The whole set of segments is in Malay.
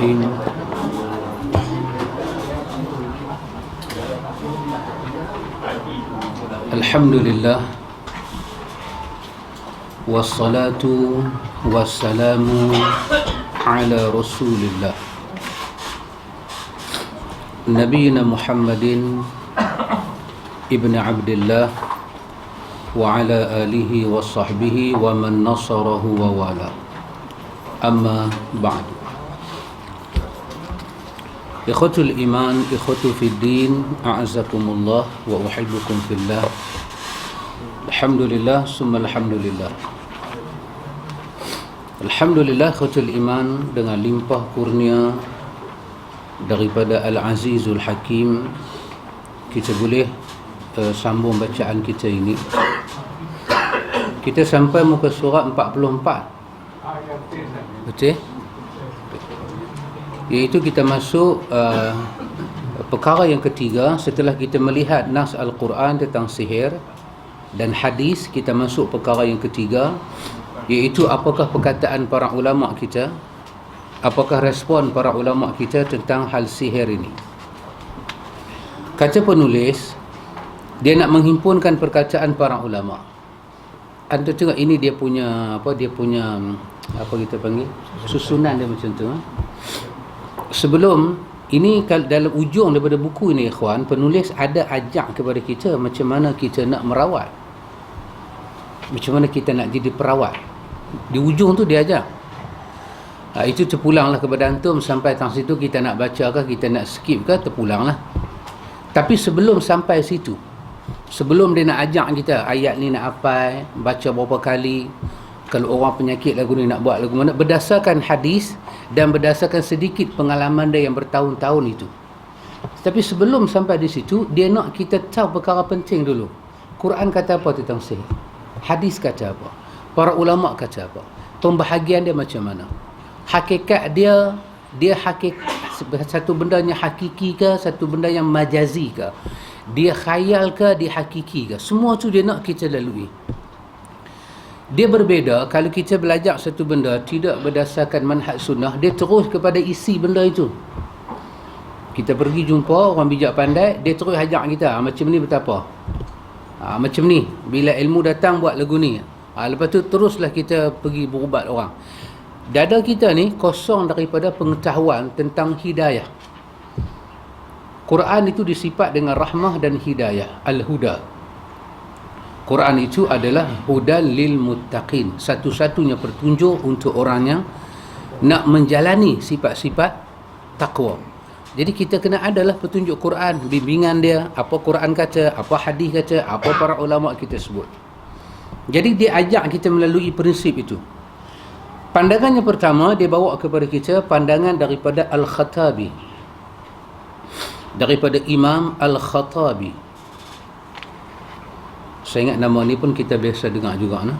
الرحيم الحمد لله والصلاة والسلام على رسول الله نبينا محمد ابن عبد الله وعلى آله وصحبه ومن نصره ووالاه أما بعد إخوة الإيمان إخوة في الدين أعزكم الله وأحبكم في الله الحمد لله ثم الحمد لله. Alhamdulillah ikhwatul iman, dengan limpah kurnia daripada Al-Azizul Hakim kita boleh sambung bacaan kita ini. Kita sampai muka surat 44. Betul? Iaitu kita masuk perkara yang ketiga setelah kita melihat nas Al-Quran tentang sihir dan hadis. Kita masuk perkara yang ketiga, iaitu apakah perkataan para ulama kita, apakah respon para ulama kita tentang hal sihir ini. Kata penulis, dia nak menghimpunkan perkataan para ulama. Anda tengok ini dia punya apa kita panggil, susunan dia macam tu. Sebelum ini, dalam ujung daripada buku ini ikhwan, penulis ada ajak kepada kita macam mana kita nak merawat, macam mana kita nak jadi perawat. Di ujung tu dia ajak. Itu terpulanglah kepada antum. Sampai tang situ kita nak baca ke, kita nak skip ke, terpulanglah. Tapi sebelum sampai situ, sebelum dia nak ajak kita, ayat ni nak hafal, baca berapa kali, kalau orang penyakit lagu ni nak buat lagu mana, berdasarkan hadis dan berdasarkan sedikit pengalaman dia yang bertahun-tahun itu. Tapi sebelum sampai di situ, dia nak kita tahu perkara penting dulu. Quran kata apa tentang sihir? Hadis kata apa? Para ulama kata apa? Pembahagian dia macam mana? Hakikat dia satu benda yang hakiki ke, satu benda yang majazi ke? Dia khayal ke, dia hakiki ke? Semua tu dia nak kita lalui. Dia berbeza kalau kita belajar satu benda tidak berdasarkan manhaj sunnah, dia terus kepada isi benda itu. Kita pergi jumpa orang bijak pandai, dia terus ajak kita, macam ni betapa? Macam ni, bila ilmu datang buat lagu ni. Lepas tu teruslah kita pergi berubat orang. Dada kita ni kosong daripada pengetahuan tentang hidayah. Quran itu disifat dengan rahmah dan hidayah, al-huda. Quran itu adalah hudal lil muttaqin, satu-satunya petunjuk untuk orang yang nak menjalani sifat-sifat takwa. Jadi kita kena adalah petunjuk Quran, bimbingan dia, apa Quran kata, apa hadis kata, apa para ulama kita sebut. Jadi dia ajak kita melalui prinsip itu. Pandangan yang pertama dia bawa kepada kita pandangan daripada Al-Khattabi, daripada Imam Al-Khattabi. Saya ingat nama ni pun kita biasa dengar juga, nah?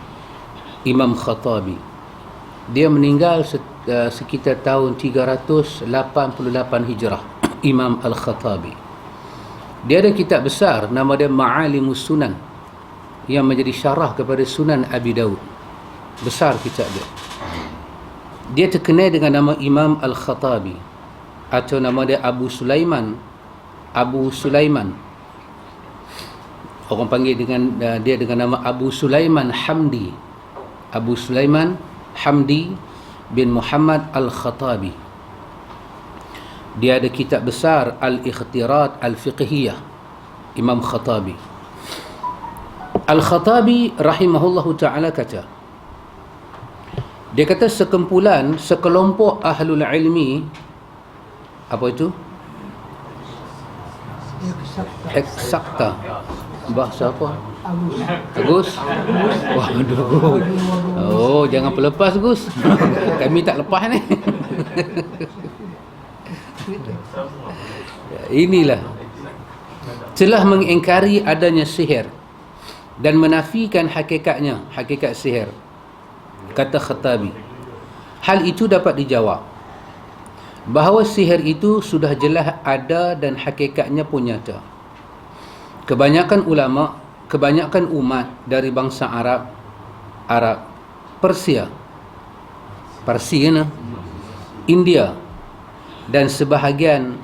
Imam Khattabi. Dia meninggal sekitar tahun 388 Hijrah. Imam Al-Khattabi. Dia ada kitab besar nama dia Ma'alimus Sunan, yang menjadi syarah kepada Sunan Abi Daud. Besar kitab dia. Dia terkenal dengan nama Imam Al-Khattabi, atau nama dia Abu Sulaiman. Abu Sulaiman. Orang panggil dia dengan nama Abu Sulaiman Hamdi. Abu Sulaiman Hamdi bin Muhammad Al-Khattabi. Dia ada kitab besar Al-Ikhtirat Al-Fiqhiyah, Imam Khattabi. Al-Khattabi rahimahullahu ta'ala kata, dia kata sekelompok ahlul ilmi, apa itu? Eksakta. Bahasa apa? Gus? Waduh. Oh, jangan pelepas Gus. Kami tak lepas ni. Inilah telah mengingkari adanya sihir dan menafikan hakikatnya, hakikat sihir. Kata Khattabi, hal itu dapat dijawab bahawa sihir itu sudah jelas ada dan hakikatnya pun nyata. Kebanyakan ulama, kebanyakan umat dari bangsa Arab, Persia, India dan sebahagian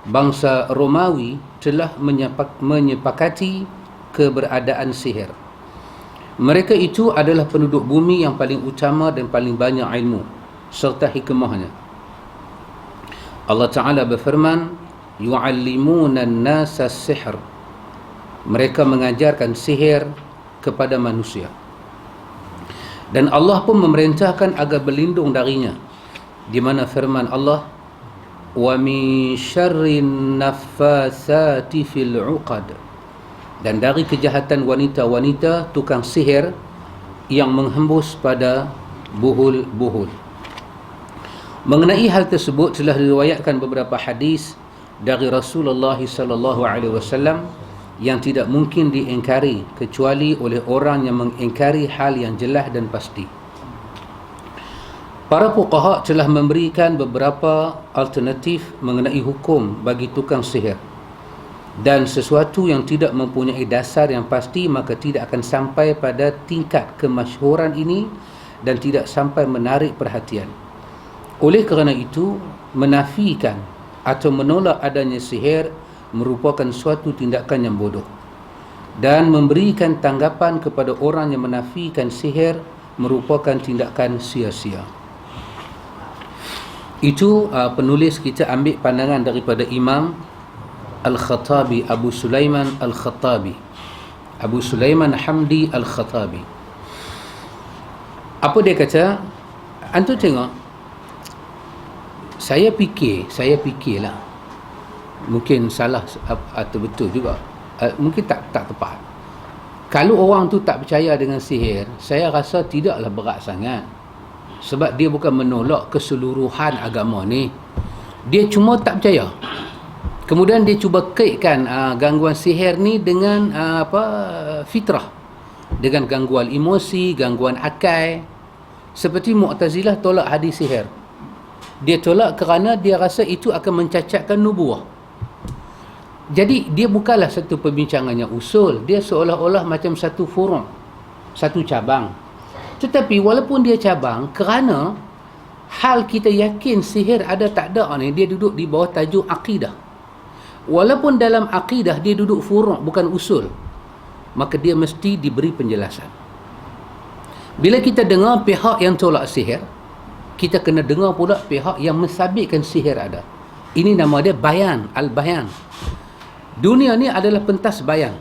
bangsa Romawi telah menyepakati keberadaan sihir. Mereka itu adalah penduduk bumi yang paling utama dan paling banyak ilmu serta hikmahnya. Allah Ta'ala berfirman, yu'allimuna an-nasa as-sihr. Mereka mengajarkan sihir kepada manusia. Dan Allah pun memerintahkan agar berlindung darinya, di mana firman Allah, wa min syarrin naffatsati fil 'uqad, dan dari kejahatan wanita-wanita tukang sihir yang menghembus pada buhul-buhul. Mengenai hal tersebut telah diriwayatkan beberapa hadis dari Rasulullah sallallahu alaihi wasallam yang tidak mungkin diingkari kecuali oleh orang yang mengingkari hal yang jelas dan pasti. Para fuqaha telah memberikan beberapa alternatif mengenai hukum bagi tukang sihir, dan sesuatu yang tidak mempunyai dasar yang pasti maka tidak akan sampai pada tingkat kemasyhuran ini dan tidak sampai menarik perhatian. Oleh kerana itu, menafikan atau menolak adanya sihir merupakan suatu tindakan yang bodoh, dan memberikan tanggapan kepada orang yang menafikan sihir merupakan tindakan sia-sia. Itu penulis kita ambil pandangan daripada Imam Al-Khattabi, Abu Sulaiman Al-Khattabi, Abu Sulaiman Hamdi Al-Khattabi. Apa dia kata? Antum tengok, saya fikirlah, mungkin salah atau betul juga, mungkin tak tepat. Kalau orang tu tak percaya dengan sihir, saya rasa tidaklah berat sangat, sebab dia bukan menolak keseluruhan agama ni, dia cuma tak percaya. Kemudian dia cuba kaitkan gangguan sihir ni dengan fitrah, dengan gangguan emosi, gangguan akal. Seperti Mu'tazilah tolak hadis sihir, dia tolak kerana dia rasa itu akan mencacatkan nubuah. Jadi dia bukanlah satu perbincangan yang usul, dia seolah-olah macam satu furung, satu cabang. Tetapi walaupun dia cabang, kerana hal kita yakin sihir ada tak ada ni, dia duduk di bawah tajuk akidah. Walaupun dalam akidah dia duduk furung, bukan usul, maka dia mesti diberi penjelasan. Bila kita dengar pihak yang tolak sihir, kita kena dengar pula pihak yang mensabitkan sihir ada. Ini nama dia bayan, al-bayan. Dunia ni adalah pentas bayan.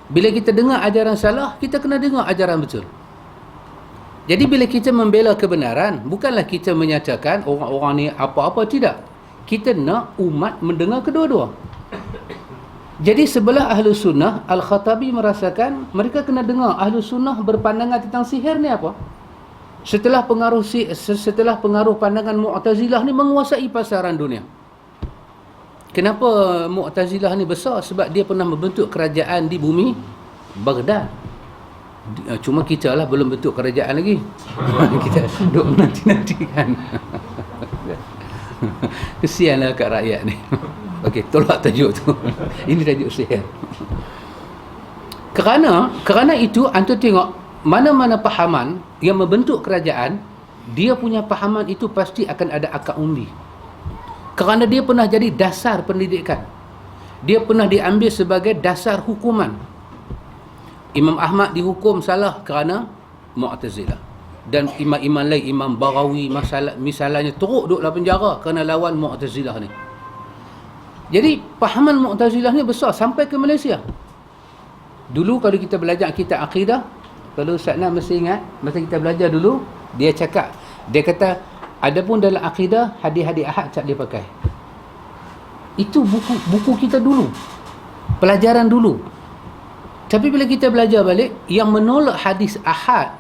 Bila kita dengar ajaran salah, kita kena dengar ajaran betul. Jadi bila kita membela kebenaran, bukanlah kita menyatakan orang-orang ni apa-apa, tidak. Kita nak umat mendengar kedua-dua. Jadi sebelah ahlu sunnah, Al-Khattabi merasakan mereka kena dengar ahlu sunnah berpandangan tentang sihir ni apa. Setelah pengaruh pandangan Mu'tazilah ni menguasai pasaran dunia. Kenapa Mu'tazilah ni besar? Sebab dia pernah membentuk kerajaan di bumi Baghdad. Cuma kita lah belum bentuk kerajaan lagi. Kita duduk nanti-nantikan. Kesianlah kat rakyat ni. Okey, tolak tajuk tu. Ini tajuk sihir. Kerana itu, antum tengok mana-mana pahaman yang membentuk kerajaan, dia punya pahaman itu pasti akan ada akar undi. Kerana dia pernah jadi dasar pendidikan. Dia pernah diambil sebagai dasar hukuman. Imam Ahmad dihukum salah kerana Mu'tazilah. Dan imam-imam lain, Imam Barawi misalnya teruk duduk dalam penjara kerana lawan Mu'tazilah ni. Jadi pahaman Mu'tazilah ni besar sampai ke Malaysia. Dulu kalau kita belajar kitab akidah, kalau Ustaz Nam mesti ingat, masa kita belajar dulu, dia kata, adapun dalam akidah, hadis-hadis ahad tak dia pakai. Itu buku kita dulu, pelajaran dulu. Tapi bila kita belajar balik, yang menolak hadis ahad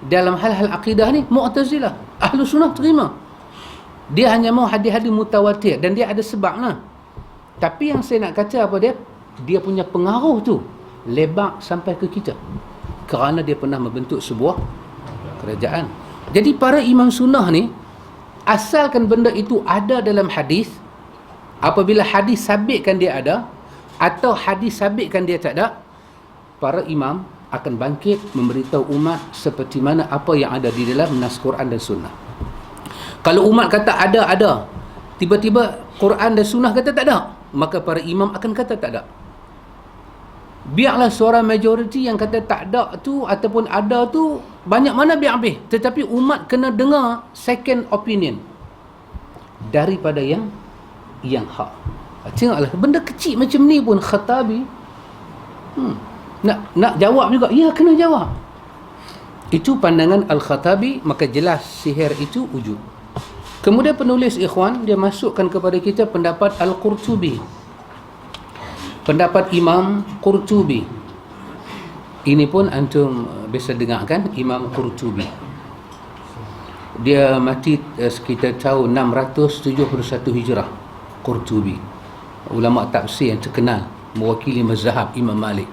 dalam hal-hal akidah ni Mu'tazilah. Ahlu sunnah terima. Dia hanya mau hadis-hadis mutawatir, dan dia ada sebabnya. Tapi yang saya nak kata apa dia punya pengaruh tu lebak sampai ke kita, kerana dia pernah membentuk sebuah kerajaan. Jadi para imam sunnah ni, asalkan benda itu ada dalam hadis, apabila hadis sabitkan dia ada, atau hadis sabitkan dia tak ada, para imam akan bangkit memberitahu umat seperti mana apa yang ada di dalam nas Quran dan sunnah. Kalau umat kata ada, Tiba-tiba Quran dan Sunnah kata tak ada, maka para imam akan kata tak ada. Biarlah seorang majoriti yang kata tak ada tu ataupun ada tu, banyak mana biar habis. Tetapi umat kena dengar second opinion daripada yang hak. Tengoklah, benda kecil macam ni pun Khattabi nak jawab juga. Ya, kena jawab. Itu pandangan Al-Khattabi, maka jelas sihir itu wujud. Kemudian penulis ikhwan, dia masukkan kepada kita pendapat Al-Qurtubi. Pendapat Imam Qurtubi. Ini pun antum bisa dengarkan, Imam Qurtubi. Dia mati sekitar tahun 671 Hijrah. Qurtubi, ulama tafsir yang terkenal, mewakili mazhab Imam Malik.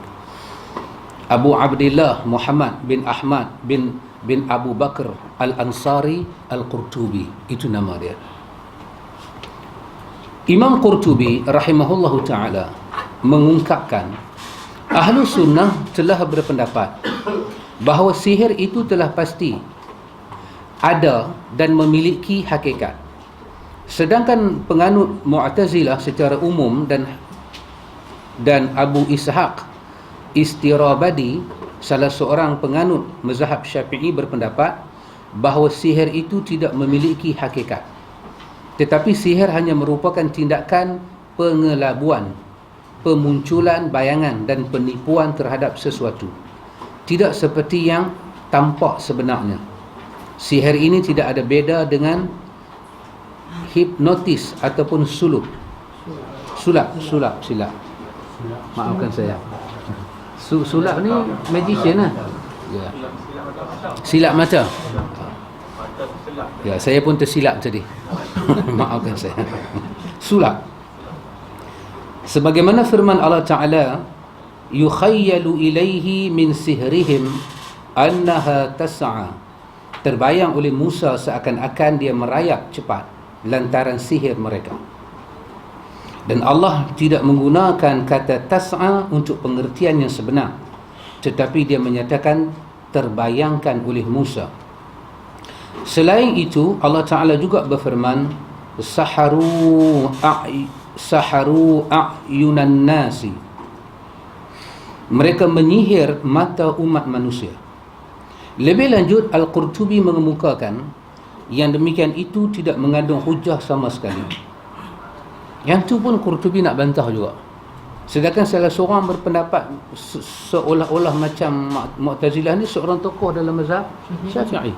Abu Abdullah Muhammad bin Ahmad bin Abu Bakar Al-Ansari Al-Qurtubi, itu nama dia. Imam Qurtubi rahimahullahu ta'ala mengungkapkan, Ahlu Sunnah telah berpendapat bahawa sihir itu telah pasti ada dan memiliki hakikat. Sedangkan penganut Mu'tazilah secara umum dan Abu Ishaq Istirabadi, salah seorang penganut mazhab Syafi'i, berpendapat bahawa sihir itu tidak memiliki hakikat, tetapi sihir hanya merupakan tindakan pengelabuan, pemunculan bayangan dan penipuan terhadap sesuatu, tidak seperti yang tampak sebenarnya. Sihir ini tidak ada beda dengan hipnotis ataupun sulap. Maafkan saya. Sulap ni magician lah. Ya. Silap mata. Ya, saya pun tersilap tadi. Maafkan saya. Sulap. Sebagaimana firman Allah Ta'ala, yukhayyalu ilaihi min sihrihim annaha tas'a. Terbayang oleh Musa seakan-akan dia merayap cepat lantaran sihir mereka. Dan Allah tidak menggunakan kata tas'a untuk pengertian yang sebenar, tetapi dia menyatakan terbayangkan oleh Musa. Selain itu, Allah Ta'ala juga berfirman, saharu a'yunan nasi. Mereka menyihir mata umat manusia. Lebih lanjut, Al-Qurtubi mengemukakan yang demikian itu tidak mengandung hujah sama sekali. Yang tu pun Qurtubi nak bantah juga. Sedangkan salah seorang berpendapat seolah-olah macam Mu'tazilah ni seorang tokoh dalam mazhab Syafi'i.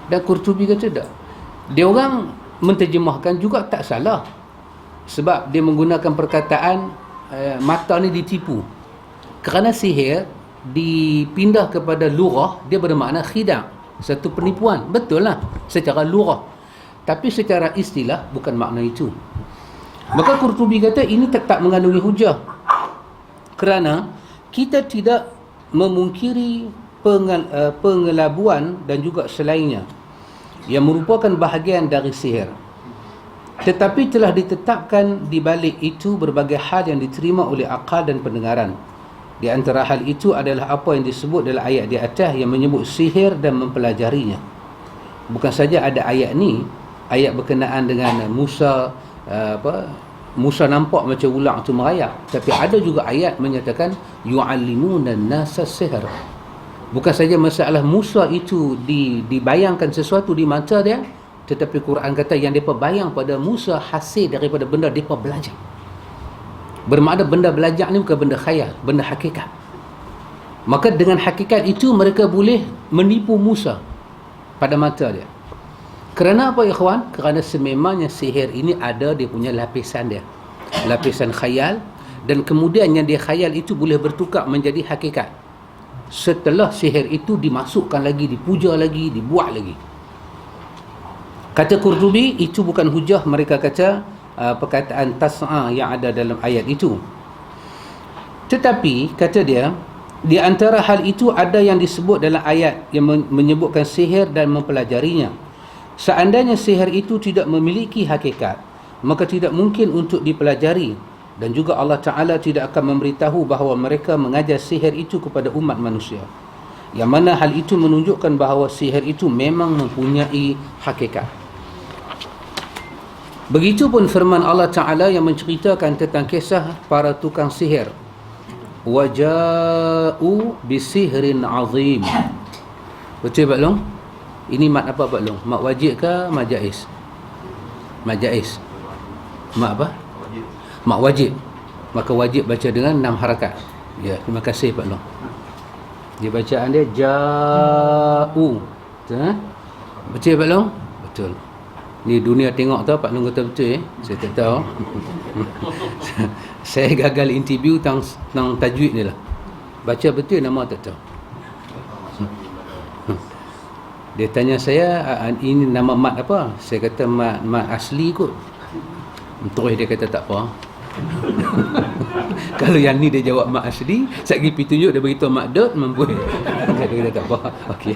Dan Qurtubi kata tak. Dia orang menterjemahkan juga tak salah. Sebab dia menggunakan perkataan mata ni ditipu. Kerana sihir dipindah kepada lurah, dia bermakna khidam, satu penipuan. Betul lah secara lurah, tapi secara istilah bukan makna itu. Maka Qurtubi kata ini tetap mengandungi hujah, kerana kita tidak memungkiri pengelabuan dan juga selainnya yang merupakan bahagian dari sihir. Tetapi telah ditetapkan di balik itu berbagai hal yang diterima oleh akal dan pendengaran. Di antara hal itu adalah apa yang disebut dalam ayat di atas yang menyebut sihir dan mempelajarinya. Bukan saja ada ayat ni, ayat berkenaan dengan Musa, Musa nampak macam ular tu merayap, tapi ada juga ayat menyatakan yu'allimuna an-nasa sihr. Bukan saja masalah Musa itu dibayangkan sesuatu di mata dia, tetapi Quran kata yang depa bayang pada Musa hasil daripada benda depa belajar. Bermakna benda belajar ni bukan benda khayal, benda hakikat. Maka dengan hakikat itu mereka boleh menipu Musa pada mata dia. Kerana apa ikhwan? Kerana sememangnya sihir ini ada dia punya lapisan dia, lapisan khayal, dan kemudian yang dia khayal itu boleh bertukar menjadi hakikat setelah sihir itu dimasukkan lagi, dipuja lagi, dibuat lagi. Kata Qurtubi, itu bukan hujah mereka kata perkataan tas'a yang ada dalam ayat itu. Tetapi kata dia, di antara hal itu ada yang disebut dalam ayat yang menyebutkan sihir dan mempelajarinya. Seandainya sihir itu tidak memiliki hakikat, maka tidak mungkin untuk dipelajari, dan juga Allah Ta'ala tidak akan memberitahu bahawa mereka mengajar sihir itu kepada umat manusia, yang mana hal itu menunjukkan bahawa sihir itu memang mempunyai hakikat. Begitupun firman Allah Ta'ala yang menceritakan tentang kisah para tukang sihir. Waja'u bisihrin azim. Betul Pak Long? Ini mat apa Pak Long? Mat wajib ke mat jaiz? Mat jaiz. Mat apa? Mat wajib. Maka wajib baca dengan 6 harakat. Ya, terima kasih Pak Long. Dia bacaan dia ja'u. Betul ha? Betul Pak Long? Betul. Ni dunia tengok tau Pak Long kata betul Saya tak tahu. Saya gagal interview tentang tajwid ni lah. Baca betul nama tak tahu. Dia tanya saya, ini nama mat apa? Saya kata mat asli kot. Terus dia kata tak apa. Kalau yang ni dia jawab mat asli, saya pergi tunjuk dia beritahu mat dot mampu. Dia kata tak apa. Okey.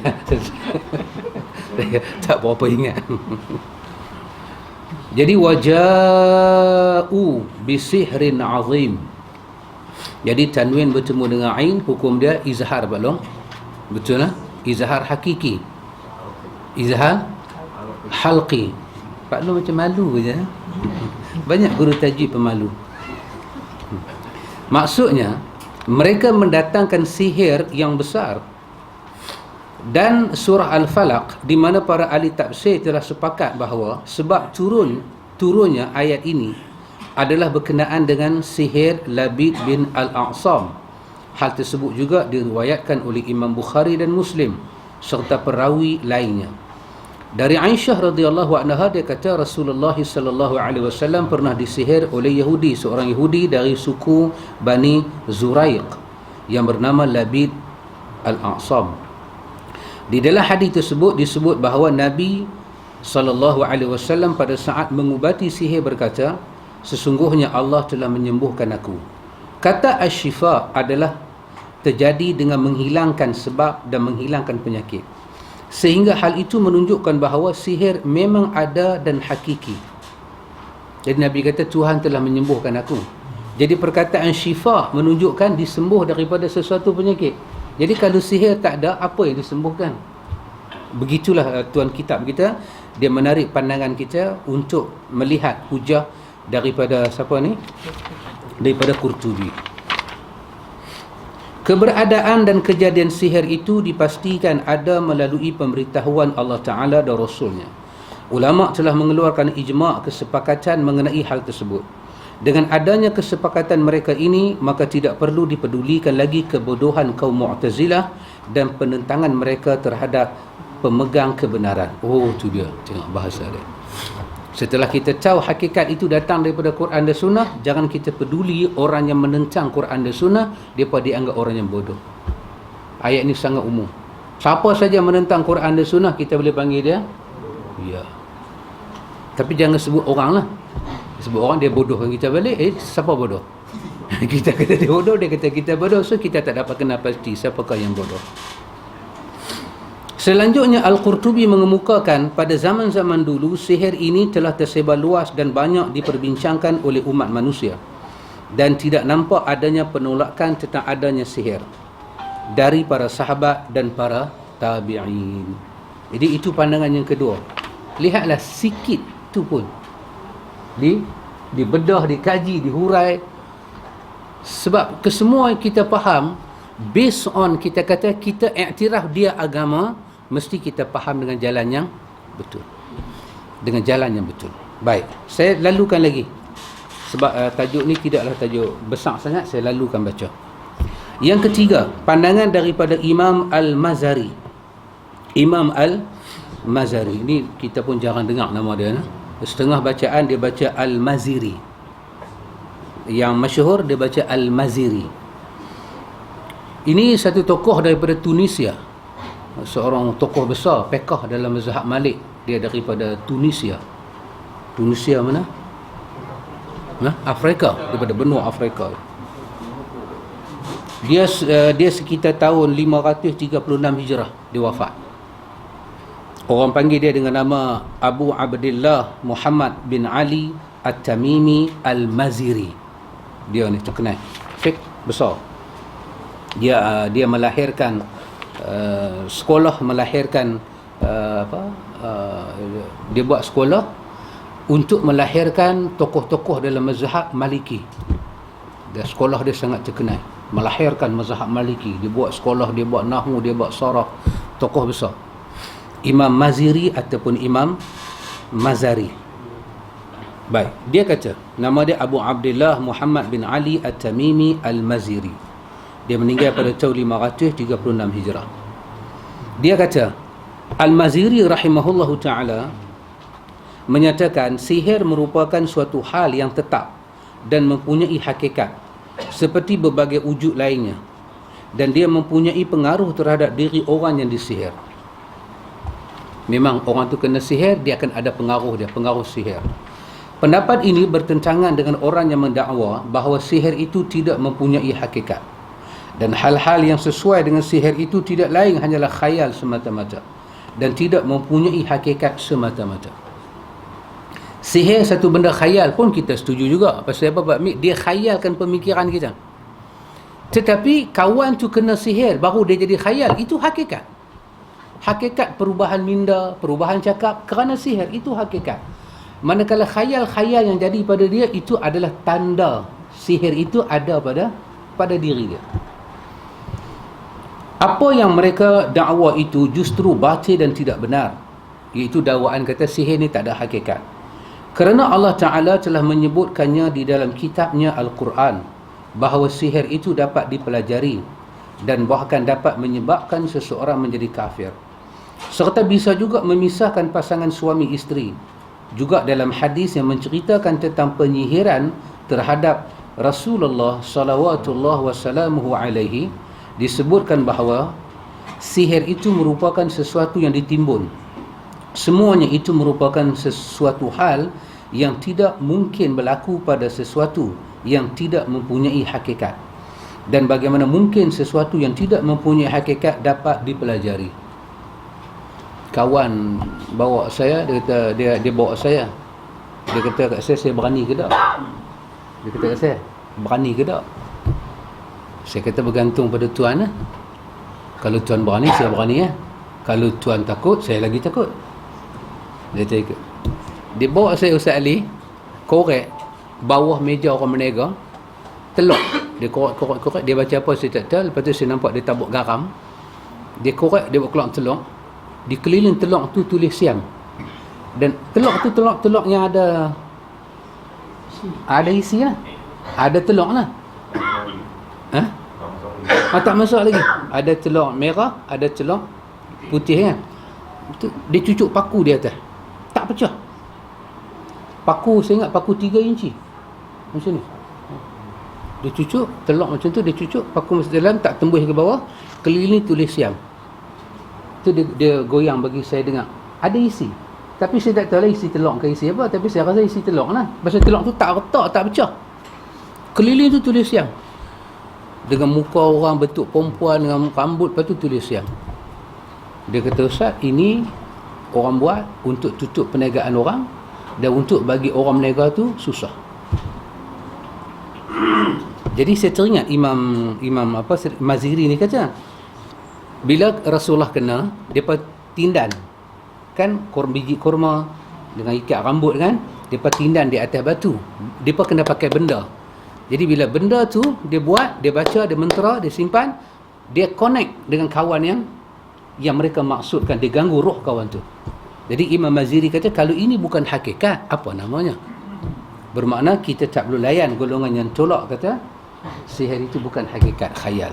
Saya tak berapa ingat. Jadi waja'u bisihrin azim. Jadi tanwin bertemu dengan ain, hukum dia izhar Pak Long. Betul lah? Izhar hakiki. Izhar halqi. Pak Long macam malu je. Banyak guru tajwid pemalu. Maksudnya mereka mendatangkan sihir yang besar. Dan surah Al-Falaq, di mana para ahli tafsir telah sepakat bahawa sebab turunnya ayat ini adalah berkenaan dengan sihir Labid bin Al-A'sam. Hal tersebut juga diriwayatkan oleh Imam Bukhari dan Muslim serta perawi lainnya. Dari Aisyah radhiyallahu anha, dia kata Rasulullah sallallahu alaihi wasallam pernah disihir oleh Yahudi, seorang Yahudi dari suku Bani Zuraiq yang bernama Labid Al-A'sam. Di dalam hadis tersebut disebut bahawa Nabi sallallahu alaihi wasallam pada saat mengubati sihir berkata, sesungguhnya Allah telah menyembuhkan aku. Kata asy-syifa adalah terjadi dengan menghilangkan sebab dan menghilangkan penyakit. Sehingga hal itu menunjukkan bahawa sihir memang ada dan hakiki. Jadi Nabi kata Tuhan telah menyembuhkan aku. Jadi perkataan syifa menunjukkan disembuh daripada sesuatu penyakit. Jadi kalau sihir tak ada, apa yang disembuhkan? Begitulah tuan kitab kita, dia menarik pandangan kita untuk melihat hujah daripada siapa ni? Daripada Qurtubi. Keberadaan dan kejadian sihir itu dipastikan ada melalui pemberitahuan Allah Ta'ala dan Rasulnya. Ulama' telah mengeluarkan ijma' kesepakatan mengenai hal tersebut. Dengan adanya kesepakatan mereka ini, maka tidak perlu dipedulikan lagi kebodohan kaum Mu'tazilah dan penentangan mereka terhadap pemegang kebenaran. Oh, tu dia. Tengok bahasa dia. Setelah kita tahu hakikat itu datang daripada Quran dan Sunnah, jangan kita peduli orang yang menentang Quran dan Sunnah, mereka dianggap orang yang bodoh. Ayat ini sangat umum. Siapa saja menentang Quran dan Sunnah, kita boleh panggil dia ya. Tapi jangan sebut orang lah. Sebut orang, dia bodohkan kita balik. Siapa bodoh? Kita kata dia bodoh, dia kata kita bodoh. So kita tak dapat kenal pasti siapakah yang bodoh. Selanjutnya Al-Qurtubi mengemukakan pada zaman-zaman dulu sihir ini telah tersebar luas dan banyak diperbincangkan oleh umat manusia, dan tidak nampak adanya penolakan tentang adanya sihir dari para sahabat dan para tabi'in. Jadi itu pandangan yang kedua. Lihatlah sikit tu pun dibedah, dikaji, dihurai. Sebab kesemua kita faham based on kita kata kita iktiraf dia agama, mesti kita faham dengan jalan yang betul. Dengan jalan yang betul. Baik, saya lalukan lagi. Sebab tajuk ni tidaklah tajuk besar sangat, saya lalukan baca. Yang ketiga, pandangan daripada Imam Al-Mazari. Imam Al-Mazari ni kita pun jarang dengar nama dia. Setengah bacaan dia baca Al-Maziri. Yang masyhur dia baca Al-Maziri. Ini satu tokoh daripada Tunisia. Seorang tokoh besar fiqh dalam mazhab Malik. Dia daripada Tunisia. Tunisia mana? Afrika, daripada benua Afrika. Dia sekitar tahun 536 Hijrah dia wafat. Orang panggil dia dengan nama Abu Abdillah Muhammad bin Ali At-Tamimi Al-Maziri. Dia ni terkenal, fiqh besar. Dia melahirkan sekolah, melahirkan dia buat sekolah untuk melahirkan tokoh-tokoh dalam mazhab Maliki. Dan sekolah dia sangat terkenal, melahirkan mazhab Maliki. Dia buat sekolah, dia buat nahwu, dia buat saraf, tokoh besar. Imam Maziri ataupun Imam Mazari. Baik, dia kata nama dia Abu Abdullah Muhammad bin Ali At-Tamimi Al-Maziri. Dia meninggal pada tahun 536 Hijrah. Dia kata Al-Maziri rahimahullahu ta'ala menyatakan sihir merupakan suatu hal yang tetap dan mempunyai hakikat seperti berbagai wujud lainnya, dan dia mempunyai pengaruh terhadap diri orang yang disihir. Memang orang tu kena sihir, dia akan ada pengaruh dia, pengaruh sihir. Pendapat ini bertentangan dengan orang yang mendakwa bahawa sihir itu tidak mempunyai hakikat, dan hal-hal yang sesuai dengan sihir itu tidak lain hanyalah khayal semata-mata dan tidak mempunyai hakikat semata-mata. Sihir satu benda khayal pun kita setuju juga. Pasal apa? Dia khayalkan pemikiran kita. Tetapi kawan tu kena sihir baru dia jadi khayal, itu hakikat. Hakikat perubahan minda, perubahan cakap kerana sihir, itu hakikat. Manakala khayal-khayal yang jadi pada dia, itu adalah tanda sihir itu ada pada diri dia. Apa yang mereka dakwa itu justru batil dan tidak benar, iaitu dakwaan kata sihir ni tak ada hakikat. Kerana Allah Ta'ala telah menyebutkannya di dalam kitabnya Al-Quran, bahawa sihir itu dapat dipelajari dan bahkan dapat menyebabkan seseorang menjadi kafir, serta bisa juga memisahkan pasangan suami isteri. Juga dalam hadis yang menceritakan tentang penyihiran terhadap Rasulullah sallallahu wasallamuhu alaihi, disebutkan bahawa sihir itu merupakan sesuatu yang ditimbun. Semuanya itu merupakan sesuatu hal yang tidak mungkin berlaku pada sesuatu yang tidak mempunyai hakikat. Dan bagaimana mungkin sesuatu yang tidak mempunyai hakikat dapat dipelajari? Kawan bawa saya, dia kata dia bawa saya. Dia kata kat saya berani ke tak? Dia kata kat saya, berani ke tak? Saya kata bergantung pada tuan lah. Kalau tuan berani, saya berani lah. Kalau tuan takut, saya lagi takut. Dia cakap, dia bawa saya Ustaz Ali, korek bawah meja orang berniaga, telok. Dia korek, dia baca apa saya tak tahu. Lepas tu saya nampak dia tabuk garam. Dia korek, dia buat keluar telok. Di keliling telok tu tulis siam. Dan telok tu telok yang ada isi lah. Ada telok lah. Tak masak lagi. Ada telur merah, ada telur putih kan. Dia cucuk paku di atas, tak pecah. Paku, saya ingat paku 3 inci macam ni. Dia cucuk telur macam tu, dia cucuk paku masuk dalam, tak tembus ke bawah, keliling tulis siam. Tu dia goyang bagi saya dengar. Ada isi, tapi saya tak tahu lah isi telur ke isi apa. Tapi saya rasa isi telur lah. Pasal telur tu tak retak, tak pecah. Keliling tu tulis siam, dengan muka orang bentuk perempuan, dengan rambut, lepas tu tulis siam. Dia kata, Ustaz, ini orang buat untuk tutup perniagaan orang, dan untuk bagi orang berniaga tu susah. Jadi saya teringat Imam Maziri ni kata, bila Rasulullah kena, depa tindan kan biji kurma dengan ikat rambut kan, depa tindan di atas batu. Depa kena pakai benda. Jadi bila benda tu dia buat, dia baca, dia mentera, dia simpan, dia connect dengan kawan yang mereka maksudkan, dia ganggu roh kawan tu. Jadi Imam Maziri kata, kalau ini bukan hakikat, apa namanya? Bermakna kita tak perlu layan golongan yang tolak kata sihir itu bukan hakikat, khayal.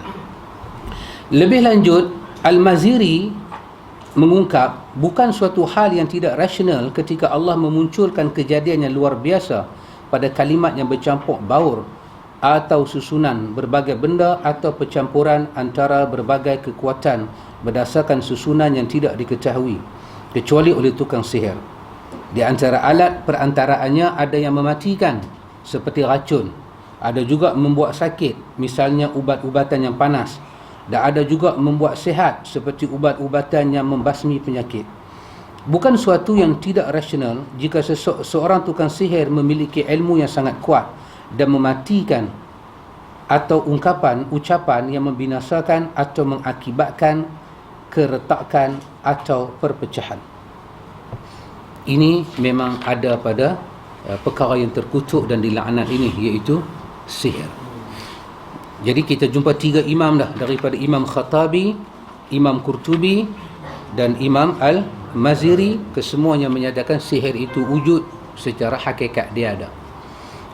Lebih lanjut, Al-Maziri mengungkap bukan suatu hal yang tidak rasional ketika Allah memunculkan kejadian yang luar biasa pada kalimat yang bercampur baur atau susunan berbagai benda atau percampuran antara berbagai kekuatan berdasarkan susunan yang tidak diketahui kecuali oleh tukang sihir. Di antara alat perantaraannya ada yang mematikan seperti racun, ada juga membuat sakit, misalnya ubat-ubatan yang panas, dan ada juga membuat sihat seperti ubat-ubatan yang membasmi penyakit. Bukan suatu yang tidak rasional jika seorang tukang sihir memiliki ilmu yang sangat kuat dan mematikan atau ucapan yang membinasakan atau mengakibatkan keretakan atau perpecahan. Ini memang ada pada perkara yang terkutuk dan dilaknat ini, iaitu sihir. Jadi kita jumpa 3 imam dah, daripada Imam Khattabi, Imam Qurtubi dan Imam Al-Maziri, kesemuanya menyatakan sihir itu wujud secara hakikat, dia ada.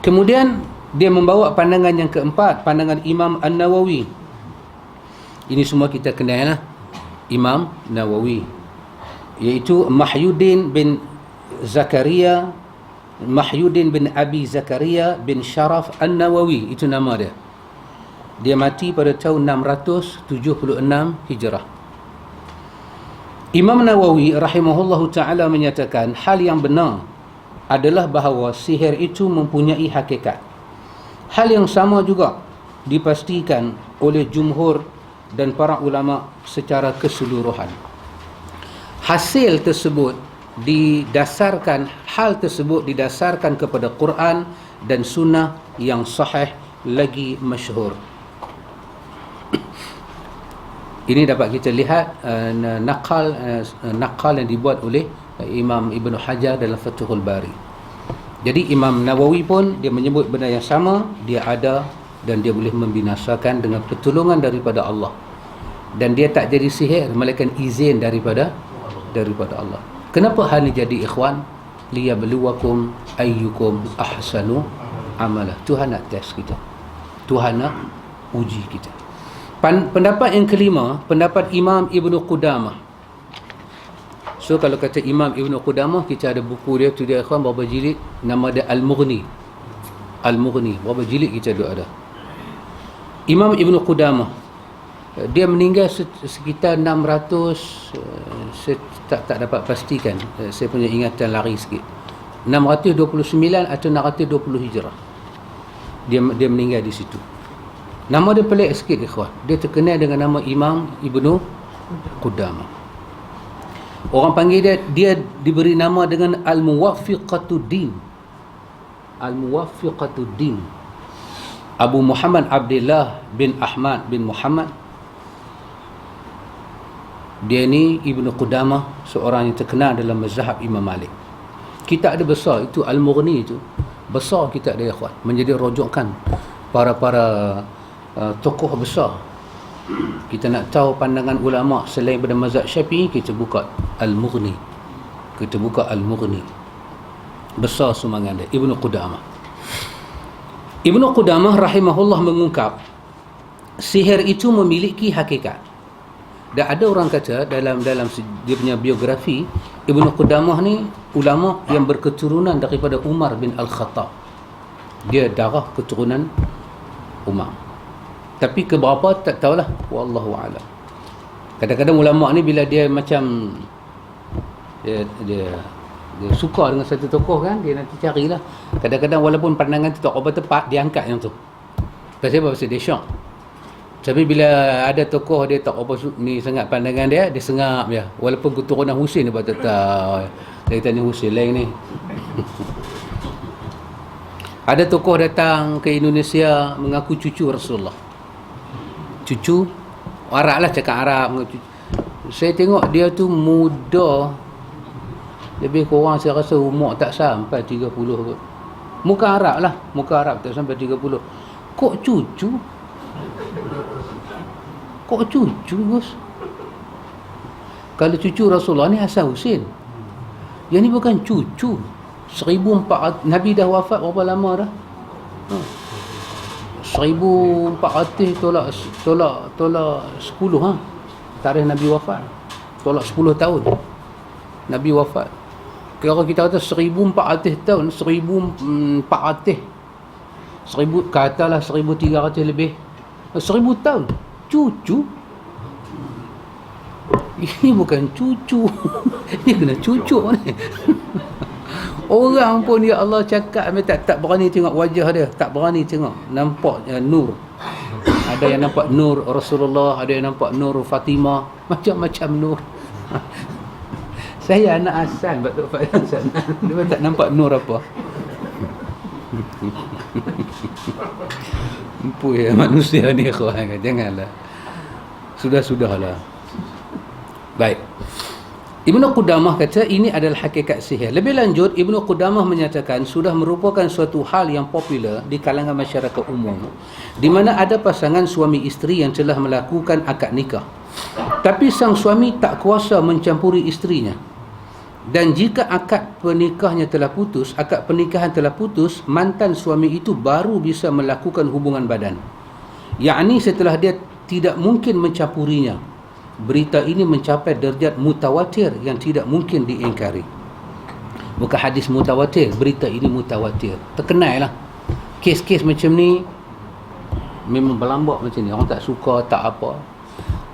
Kemudian dia membawa pandangan yang keempat, pandangan Imam An-Nawawi. Ini semua kita kenal lah, Imam Nawawi, iaitu Mahyuddin bin Zakaria, Mahyuddin bin Abi Zakaria bin Sharaf An-Nawawi, itu nama dia. Dia mati pada tahun 676 Hijrah. Imam Nawawi rahimahullahu ta'ala menyatakan hal yang benar adalah bahawa sihir itu mempunyai hakikat. Hal yang sama juga dipastikan oleh jumhur dan para ulama secara keseluruhan. Hal tersebut didasarkan kepada Quran dan sunnah yang sahih lagi masyhur. Ini dapat kita lihat nakal yang dibuat oleh Imam Ibn Hajar dalam Fathul Bari. Jadi Imam Nawawi pun dia menyebut benda yang sama, dia ada dan dia boleh membinasakan dengan pertolongan daripada Allah. Dan dia tak jadi sihir melainkan izin daripada Allah. Kenapa hal ini jadi, ikhwan? Liyabluwakum ayyukum ahsanu amala. Tuhan nak test kita, Tuhan nak uji kita. Pendapat yang kelima, pendapat Imam Ibn Qudamah. So kalau kata Imam Ibn Qudamah, kita ada buku dia tu, dia ikhwan, berapa jilid, nama dia Al-Mughni. Al-Mughni, berapa jilid kita ada. Imam Ibn Qudamah, dia meninggal sekitar 600, saya tak dapat pastikan, saya punya ingatan lari sikit, 629 atau 620 Hijrah. Dia meninggal di situ. Nama dia pelik sikit, ikhwan. Dia terkenal dengan nama Imam Ibn Qudamah. Orang panggil dia diberi nama dengan Al-Muwaffiqatuddin. Al-Muwaffiqatuddin. Abu Muhammad Abdullah bin Ahmad bin Muhammad. Dia ni Ibn Qudamah, seorang yang terkenal dalam mazhab Imam Malik. Kitab dia besar, itu Al-Mughni itu besar kitab dia, ikhwan, menjadi rujukan para tokoh besar. Kita nak tahu pandangan ulama selain pada mazhab Syafi'i, kita buka Al-Mughni. Besar sumbangan dia, Ibn Qudamah. Ibn Qudamah rahimahullah mengungkap sihir itu memiliki hakikat. Dan ada orang kata dalam dia punya biografi, Ibn Qudamah ni ulama yang berketurunan daripada Umar bin Al-Khattab. Dia darah keturunan Umar. Tapi keberapa tak tahulah, wallahu a'lam. Kadang-kadang ulama ni bila dia macam dia suka dengan satu tokoh kan, dia nanti carilah. Kadang-kadang walaupun pandangan tu tak apa tepat, dia angkat yang tu. Pasal apa? Pasal dia syok. Tapi bila ada tokoh dia tak apa ni sangat pandangan dia sengap je. Walaupun keturunan Husin dia tetap dia tanya Husin lain ni. Ada tokoh datang ke Indonesia mengaku cucu Rasulullah. Cucu Arab lah, cakap Arab. Saya tengok dia tu muda, lebih kurang saya rasa umur tak sampai 30 kot. Muka Arab lah, muka Arab tak sampai 30. Kok cucu? Kok cucu, bos? Kalau cucu Rasulullah ni Hasan Husin. Yang ni bukan cucu. 1400 Nabi dah wafat berapa lama dah? 1400 tolak 10 ha. Tarikh Nabi wafat. Tolak 10 tahun. Nabi wafat. Kalau kita kata 1400 tahun, 1400 katalah 1300 lebih. 1000 tahun. Cucu. Ini bukan cucu. Ini kena cucu ni. Orang pun ya Allah cakap tak berani tengok wajah dia, tak berani tengok, nampak nur. Ada yang nampak nur Rasulullah, ada yang nampak nur Fatimah, macam-macam nur. Saya anak Hasan, Batuk Faiz Hasan. Dia tak nampak nur apa. Empu ya manusia ni, kawan. Janganlah. Sudah-sudahlah. Baik. Ibnu Qudamah kata ini adalah hakikat sihir. Lebih lanjut, Ibnu Qudamah menyatakan sudah merupakan suatu hal yang popular di kalangan masyarakat umum, di mana ada pasangan suami isteri yang telah melakukan akad nikah, tapi sang suami tak kuasa mencampuri isterinya. Dan jika akad pernikahan telah putus, mantan suami itu baru bisa melakukan hubungan badan, yakni setelah dia tidak mungkin mencampurinya. Berita ini mencapai derajat mutawatir yang tidak mungkin diingkari. Bukan hadis mutawatir, berita ini mutawatir. Terkenal lah. Kes-kes macam ni memang berlambak macam ni. Orang tak suka, tak apa.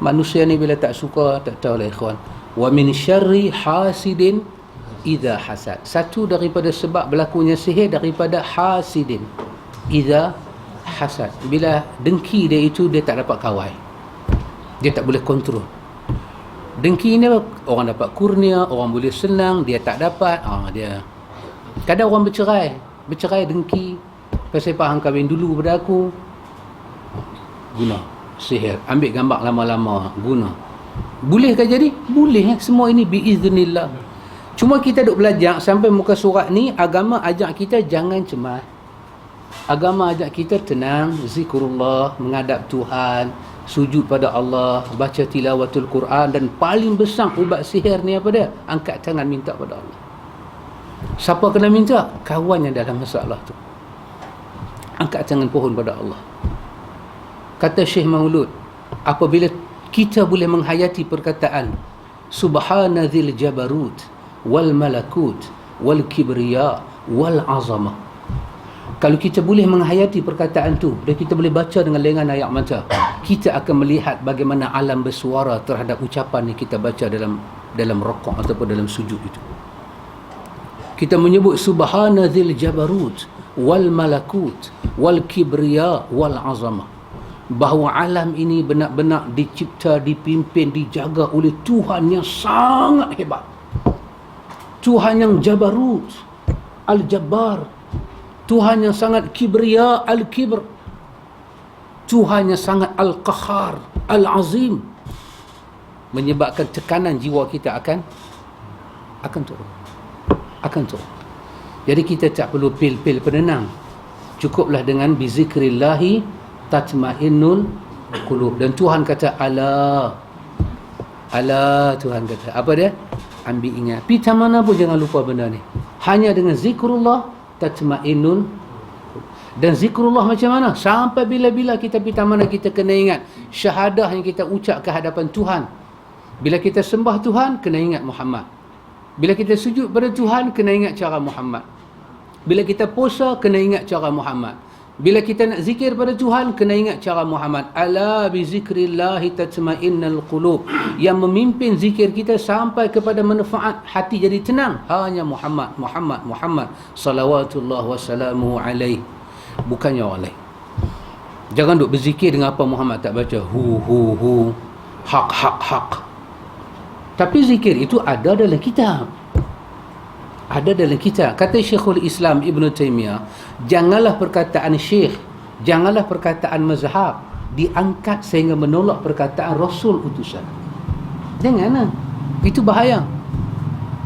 Manusia ni bila tak suka, tak tahu lah ikhwan. Wa min syarri hasidin idza hasad. Satu daripada sebab berlakunya sihir daripada hasidin idza hasad. Bila dengki dia itu, dia tak dapat kawal. Dia tak boleh kontrol. Dengki ni orang dapat kurnia, orang boleh senang, dia tak dapat. Dia kadang orang bercerai dengki. Pasal faham kahwin dulu pada aku. Guna sihir, ambil gambar lama-lama, guna. Bolehkah jadi? Boleh. Semua ini biiznillah. Cuma kita duk belajar sampai muka surat ni, agama ajak kita jangan cemas. Agama ajak kita tenang, zikrullah, menghadap Tuhan, sujud pada Allah, baca tilawatul Quran, dan paling besar ubat sihir ni apa dia? Angkat tangan minta pada Allah. Siapa kena minta? Kawan yang dalam masalah tu. Angkat tangan pohon pada Allah. Kata Syekh Maulud, apabila kita boleh menghayati perkataan Subhanadzil jabarut wal malakut wal kibriya wal azamah, kalau kita boleh menghayati perkataan tu dan kita boleh baca dengan lengan ayat mata, kita akan melihat bagaimana alam bersuara terhadap ucapan yang kita baca dalam rukuk ataupun dalam sujud itu. Kita menyebut Subhanadzil jabarut wal malakut wal kibriya wal azamah, bahawa alam ini benar-benar dicipta, dipimpin, dijaga oleh Tuhan yang sangat hebat. Tuhan yang jabarut, al-jabbar. Tuhan yang sangat kibriya, al-kibr. Tuhan yang sangat al-qahar, al-azim. Menyebabkan tekanan jiwa kita akan turun. Jadi kita tak perlu pil-pil penenang. Cukuplah dengan bizikrillahi tatmainnul qulub. Dan Tuhan kata ala, Tuhan kata apa dia? Ambil ingat, pergi mana pun jangan lupa benda ni. Hanya dengan zikrullah tatmainnul. Dan zikrullah macam mana? Sampai bila-bila kita pergi mana, kita kena ingat syahadah yang kita ucap ke hadapan Tuhan. Bila kita sembah Tuhan, kena ingat Muhammad. Bila kita sujud pada Tuhan, kena ingat cara Muhammad. Bila kita puasa, kena ingat cara Muhammad. Bila kita nak zikir pada Tuhan, kena ingat cara Muhammad. Ala bi zikrillahi tatmainnul qulub. Yang memimpin zikir kita sampai kepada manfaat hati jadi tenang, hanya Muhammad salawatullah wassalamuhu alaihi, bukannya orang lain. Jangan duk berzikir dengan apa Muhammad tak baca. Hu hak. Tapi zikir itu ada dalam kitab. Kata Syekhul Islam Ibn Taymiyah, janganlah perkataan syekh, janganlah perkataan mazhab diangkat sehingga menolak perkataan Rasul utusan. Janganlah. Itu bahaya.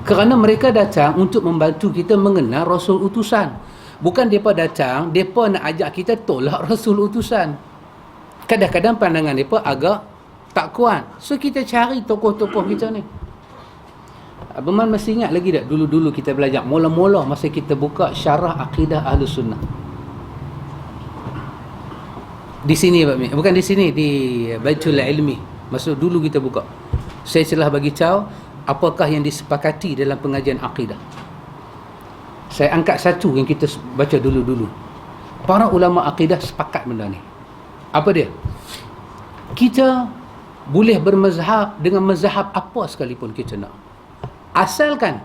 Kerana mereka datang untuk membantu kita mengenal Rasul utusan. Bukan mereka datang, mereka nak ajak kita tolak Rasul utusan. Kadang-kadang pandangan mereka agak tak kuat. So kita cari tokoh-tokoh kita ni. Abang Man masih ingat lagi tak dulu-dulu kita belajar, mula-mula masa kita buka syarah akidah Ahlus Sunnah. Di sini bukan di sini, di Baitul Ilmi. Masa dulu kita buka. Saya telah bagi tahu apakah yang disepakati dalam pengajian akidah. Saya angkat satu yang kita baca dulu-dulu. Para ulama akidah sepakat benda ni. Apa dia? Kita boleh bermazhab dengan mazhab apa sekalipun kita nak. Asalkan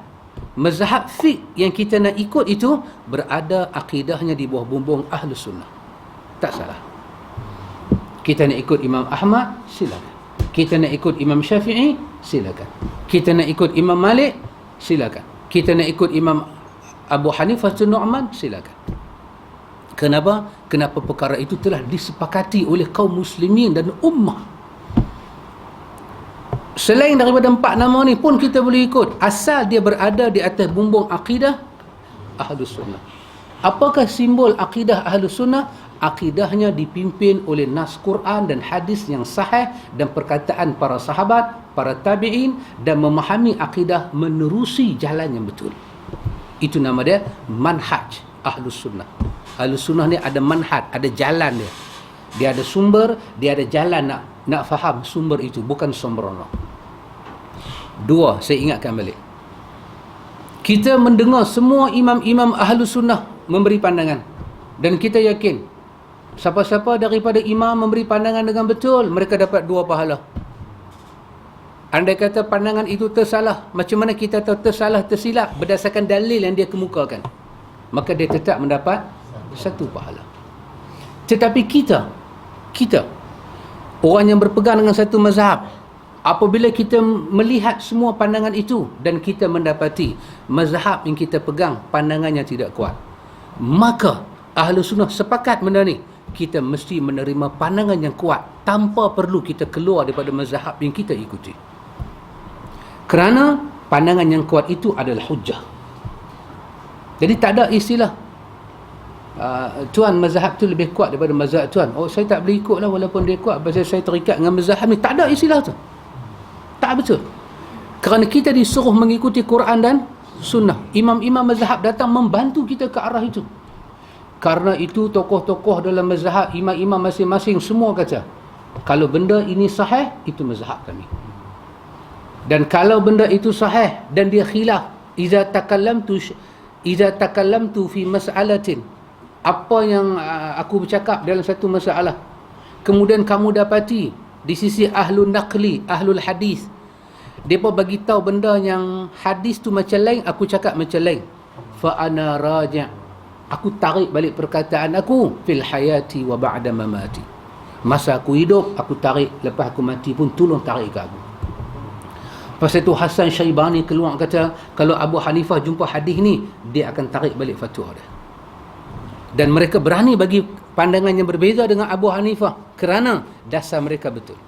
mazhab fiqh yang kita nak ikut itu berada akidahnya di bawah bumbung Ahlus Sunnah. Tak salah. Kita nak ikut Imam Ahmad, silakan. Kita nak ikut Imam Syafi'i, silakan. Kita nak ikut Imam Malik, silakan. Kita nak ikut Imam Abu Hanifah Nu'man, silakan. Kenapa? Kenapa perkara itu telah disepakati oleh kaum muslimin dan ummah. Selain daripada 4 nama ni pun kita boleh ikut, asal dia berada di atas bumbung akidah Ahlus Sunnah. Apakah simbol akidah Ahlus Sunnah? Akidahnya dipimpin oleh nas Quran dan hadis yang sahih dan perkataan para sahabat, para tabi'in, dan memahami akidah menerusi jalan yang betul. Itu nama dia manhaj Ahlus Sunnah. Ahlus Sunnah ni ada manhaj, ada jalan dia. Dia ada sumber, dia ada jalan nak faham sumber itu, bukan sembrono. 2, saya ingatkan balik. Kita mendengar semua imam-imam Ahlus Sunnah memberi pandangan, dan kita yakin siapa-siapa daripada imam memberi pandangan dengan betul, mereka dapat 2 pahala. Andai kata pandangan itu tersalah, macam mana kita tahu tersalah tersilap? Berdasarkan dalil yang dia kemukakan, maka dia tetap mendapat 1 pahala. Tetapi kita orang yang berpegang dengan satu mazhab, apabila kita melihat semua pandangan itu dan kita mendapati mazhab yang kita pegang pandangannya tidak kuat, maka Ahlus Sunnah sepakat benda ni, kita mesti menerima pandangan yang kuat tanpa perlu kita keluar daripada mazhab yang kita ikuti. Kerana pandangan yang kuat itu adalah hujjah. Jadi tak ada istilah tuan mazhab tu lebih kuat daripada mazhab tuan. Oh, saya tak boleh ikut lah walaupun dia kuat, pasal saya terikat dengan mazhab ni. Tak ada istilah tu. Tak betul. Kerana kita disuruh mengikuti Quran dan Sunnah. Imam-imam mazhab datang membantu kita ke arah itu. Karena itu tokoh-tokoh dalam mazhab, imam-imam masing-masing semua kata, kalau benda ini sahih, itu mazhab kami. Dan kalau benda itu sahih dan dia khilaf, iza takallamtu fi mas'alatin, apa yang aku bercakap dalam satu masalah, kemudian kamu dapati di sisi ahlul naqli, ahlul hadis, mereka bagi tahu benda yang hadis tu macam lain, aku cakap macam lain, fa ana raji', aku tarik balik perkataan aku fil hayati wa ba'da mamati. Masa aku hidup aku tarik, lepas aku mati pun tolong tarik ke aku. Pasal itu Hasan Syaibani keluar kata, kalau Abu Hanifah jumpa hadis ni, dia akan tarik balik fatwa dia. Dan mereka berani bagi pandangan yang berbeza dengan Abu Hanifah kerana dasar mereka betul.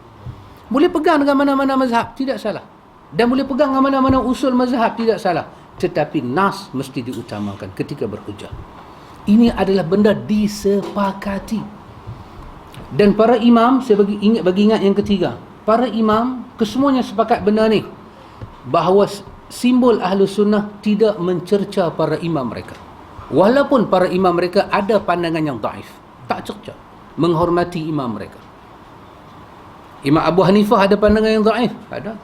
Boleh pegang dengan mana-mana mazhab, tidak salah. Dan boleh pegang dengan mana-mana usul mazhab, tidak salah. Tetapi nas mesti diutamakan ketika berhujah. Ini adalah benda disepakati. Dan para imam, saya bagi ingat yang ketiga, para imam kesemuanya sepakat benda ni, bahawa simbol Ahlus Sunnah tidak mencerca para imam mereka. Walaupun para imam mereka ada pandangan yang daif, tak cerca, menghormati imam mereka. Imam Abu Hanifah ada pandangan yang daif? Ada.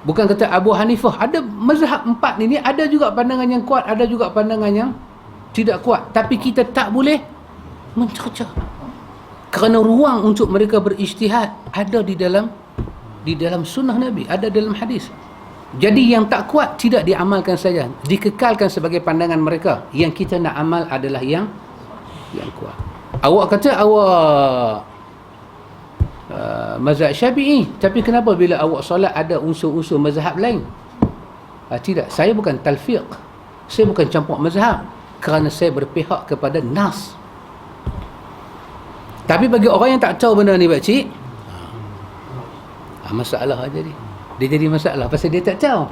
Bukan kata Abu Hanifah, ada mazhab 4 ni ada juga pandangan yang kuat, ada juga pandangan yang tidak kuat. Tapi kita tak boleh mencerca, kerana ruang untuk mereka berijtihad ada di dalam sunnah Nabi, ada dalam hadis. Jadi yang tak kuat tidak diamalkan saja, dikekalkan sebagai pandangan mereka. Yang kita nak amal adalah yang kuat. Awak kata awak mazhab Syafi'i, tapi kenapa bila awak solat ada unsur-unsur mazhab lain? Tidak, saya bukan talfiq, saya bukan campur mazhab, kerana saya berpihak kepada nas. Tapi bagi orang yang tak tahu benda ni, pakcik, masalah aja dia jadi masalah pasal dia tak tahu.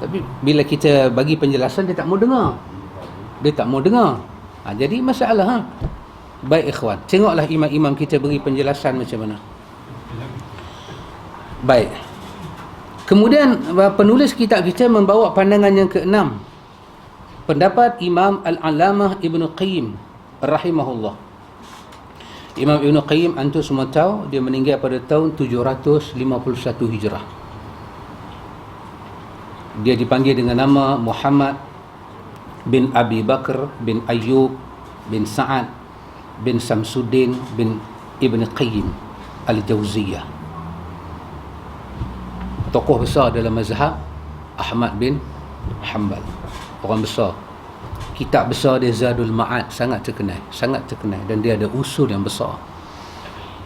Tapi bila kita bagi penjelasan, dia tak mau dengar. Jadi masalah. Baik ikhwan, tengoklah imam-imam kita beri penjelasan macam mana. Baik. Kemudian penulis kitab kita membawa pandangan yang ke-6, pendapat Imam Al-Allamah Ibn Qayyim rahimahullah. Imam Ibn Qayyim, antum semua tahu, dia meninggal pada tahun 751 Hijrah. Dia dipanggil dengan nama Muhammad bin Abi Bakr bin Ayyub bin Sa'ad bin Samsuddin bin Ibn Qayyim Al-Jawziyah. Tokoh besar dalam mazhab Ahmad bin Hanbal. Orang besar. Kitab besar dia Zadul Ma'ad, sangat terkenal, dan dia ada usul yang besar.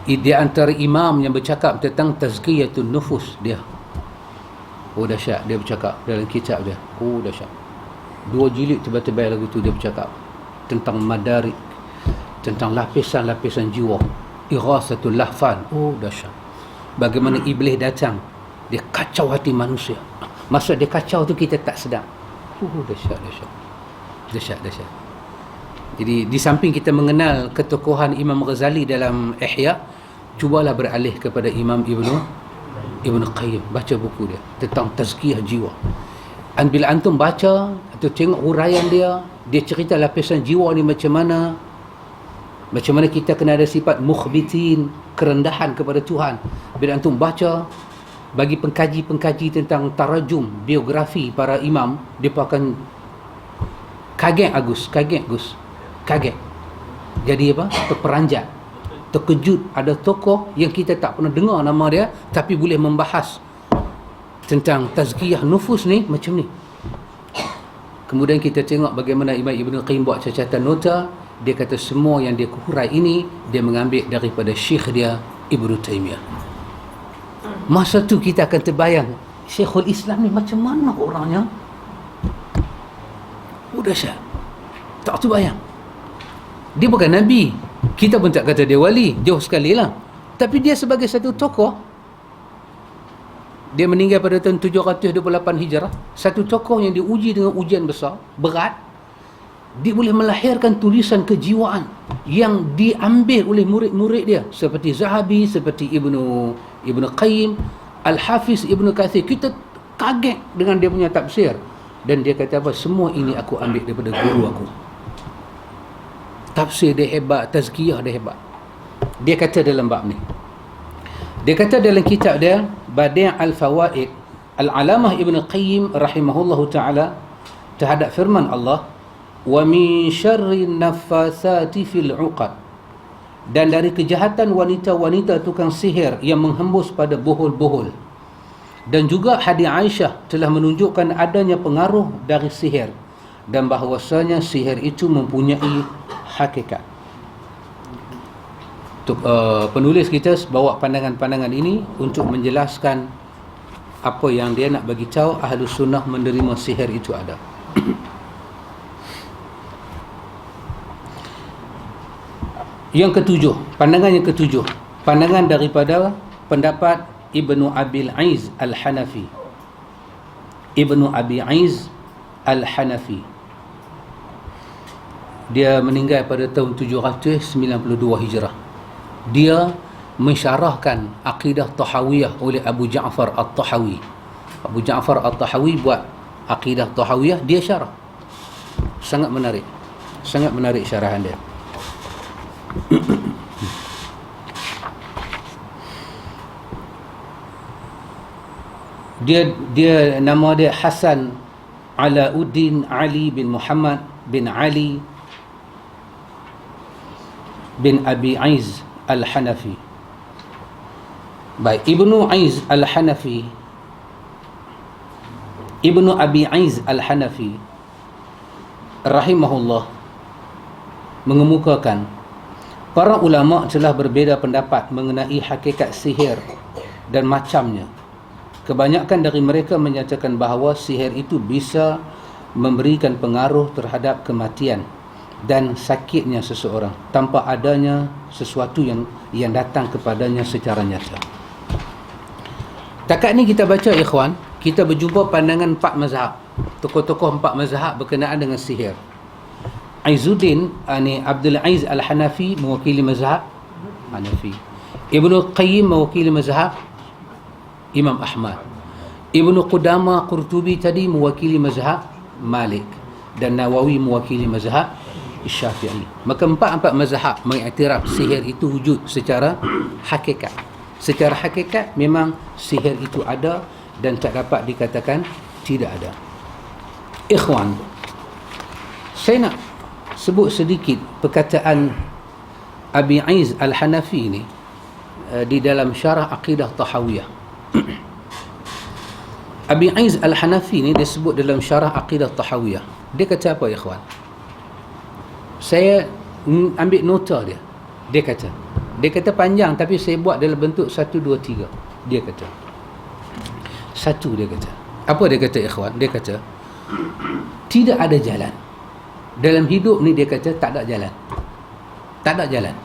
Dia antara imam yang bercakap tentang tazkiyatun nufus dia. Oh dahsyat, dia bercakap dalam kitab dia. Oh dahsyat. 2 jilid tebal-tebal lagu tu dia bercakap tentang madarik, tentang lapisan-lapisan jiwa, Ighasatul Lahfan. Oh dahsyat. bagaimana iblis datang, dia kacau hati manusia. Maksud dia kacau tu kita tak sedar. Dahsyat. Jadi di samping kita mengenal ketokohan Imam Ghazali dalam Ihya, cubalah beralih kepada Imam Ibnu Qayyim, baca buku dia tentang tazkiyah jiwa. Bila antum baca atau tengok huraian dia cerita lapisan jiwa ni macam mana kita kena ada sifat mukhbitin, kerendahan kepada Tuhan. Bila antum baca, bagi pengkaji tentang tarajum, biografi para imam, dia akan kaget Gus. Jadi apa? Terperanjat, terkejut. Ada tokoh yang kita tak pernah dengar nama dia, tapi boleh membahas tentang tazkiyah nufus ni macam ni. Kemudian kita tengok bagaimana Imam Ibn Qayyim buat catatan nota. Dia kata semua yang dia hurai ini dia mengambil daripada syekh dia Ibnu Taimiyah. Masa tu kita akan terbayang Syekhul Islam ni macam mana orangnya. Dahsyat. Tak terbayang. Dia bukan Nabi, kita pun tak kata dia wali, jauh sekali lah. Tapi dia sebagai satu tokoh, dia meninggal pada tahun 728 Hijrah. Satu tokoh yang diuji dengan ujian besar, berat. Dia boleh melahirkan tulisan kejiwaan yang diambil oleh murid-murid dia, seperti Zahabi, seperti Ibnu Qayyim, Al-Hafiz Ibnu Katsir. Kita kaget dengan dia punya tafsir. Dan dia kata apa? Semua ini aku ambil daripada guru aku. Tafsir dia hebat, tazkiyah dia hebat. Dia kata dalam bab ni, dia kata dalam kitab dia Badi' al-Fawaid, Al-Alamah Ibn Qayyim rahimahullahu ta'ala, terhadap firman Allah, wa min syarri naffasati fil 'uqad, dan dari kejahatan wanita-wanita tukang sihir yang menghembus pada bohol-bohol. Dan juga hadis Aisyah telah menunjukkan adanya pengaruh dari sihir dan bahawasanya sihir itu mempunyai hakikat. Penulis kita bawa pandangan-pandangan ini untuk menjelaskan apa yang dia nak bagi tahu Ahlus Sunnah menerima sihir itu ada. Yang ketujuh, pandangan yang ketujuh, pandangan daripada pendapat Ibnu Abil Aiz Al-Hanafi. Ibnu Abi Aiz Al-Hanafi, dia meninggal pada tahun 792 Hijrah. Dia mensyarahkan akidah Tahawiyah oleh Abu Ja'far At-Tahawi. Abu Ja'far At-Tahawi buat akidah Tahawiyah, dia syarah. Sangat menarik syarahan dia. Dia nama dia Hasan Alauddin Ali bin Muhammad bin Ali bin Abi Aiz Al-Hanafi. Baik, Ibnu Aiz Al-Hanafi, Ibnu Abi Aiz Al-Hanafi rahimahullah mengemukakan para ulama telah berbeza pendapat mengenai hakikat sihir dan macamnya. Kebanyakan dari mereka menyatakan bahawa sihir itu bisa memberikan pengaruh terhadap kematian dan sakitnya seseorang tanpa adanya sesuatu yang datang kepadanya secara nyata. Takat ni kita baca, ikhwan, kita berjumpa pandangan 4 mazhab, tokoh-tokoh 4 mazhab berkenaan dengan sihir. Aizuddin Abdul Aiz Al-Hanafi mewakili mazhab Hanafi. Ibnu Qayyim mewakili mazhab Imam Ahmad. Ibnu Qudamah Qurtubi tadi mewakili mazhab Malik, dan Nawawi mewakili mazhab Syafi'i. Maka 4 mazhab mengiktiraf sihir itu wujud secara hakikat. Secara hakikat memang sihir itu ada dan tak dapat dikatakan tidak ada. Ikhwan, saya nak sebut sedikit perkataan Abi Aiz Al-Hanafi ni di dalam syarah akidah Tahawiyah. Abi Aiz Al-Hanafi ni dia sebut dalam syarah akidah Tahawiyah. Dia kata apa, ikhwan? Saya ambil nota dia. Dia kata panjang, tapi saya buat dalam bentuk 1, 2, 3. Dia kata 1, dia kata. Apa dia kata, ikhwan? Dia kata tidak ada jalan dalam hidup ni. Dia kata tak ada jalan. Tak ada jalan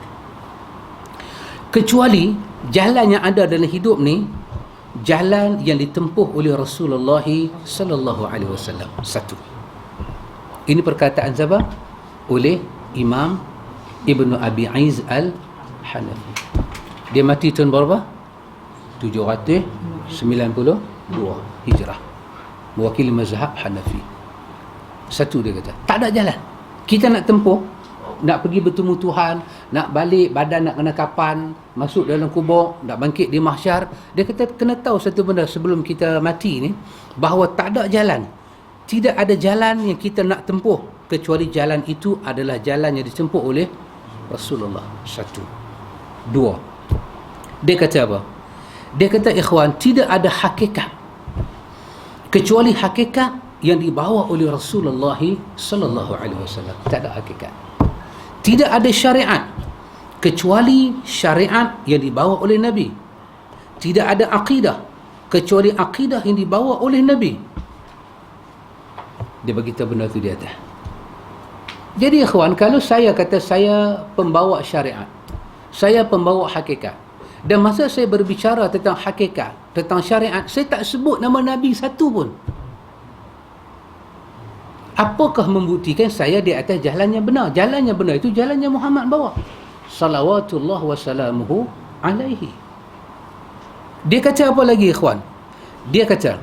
kecuali Jalan yang ada dalam hidup ni, jalan yang ditempuh oleh Rasulullah sallallahu alaihi wasallam. Satu. Ini perkataan siapa? Oleh Imam Ibnu Abi Aiz Al-Hanafi. Dia mati tahun berapa? 792 Hijrah. Mewakili mazhab Hanafi. Satu dia kata, tak ada jalan. Kita nak tempuh, nak pergi bertemu Tuhan, nak balik badan nak kena kapan, masuk dalam kubur, nak bangkit di mahsyar. Dia kata kena tahu satu benda sebelum kita mati ni, bahawa tak ada jalan. Tidak ada jalan yang kita nak tempuh kecuali jalan itu adalah jalan yang ditempuh oleh Rasulullah. Satu. Dua. Dia kata apa? Dia kata, ikhwan, tidak ada hakikat kecuali hakikat yang dibawa oleh Rasulullah sallallahu alaihi wasallam. Tak ada hakikat. Tidak ada syariat kecuali syariat yang dibawa oleh Nabi. Tidak ada akidah kecuali akidah yang dibawa oleh Nabi. Dia beritahu benda tu di atas. Jadi ikhwan, kalau saya kata saya pembawa syariat, saya pembawa hakikat, dan masa saya berbicara tentang hakikat, tentang syariat, saya tak sebut nama Nabi satu pun, apakah membuktikan saya di atas jalan yang benar? Jalan yang benar itu jalan yang Muhammad bawa. Salawatullah wa salamuhu alaihi. Dia kata apa lagi ikhwan? Dia kata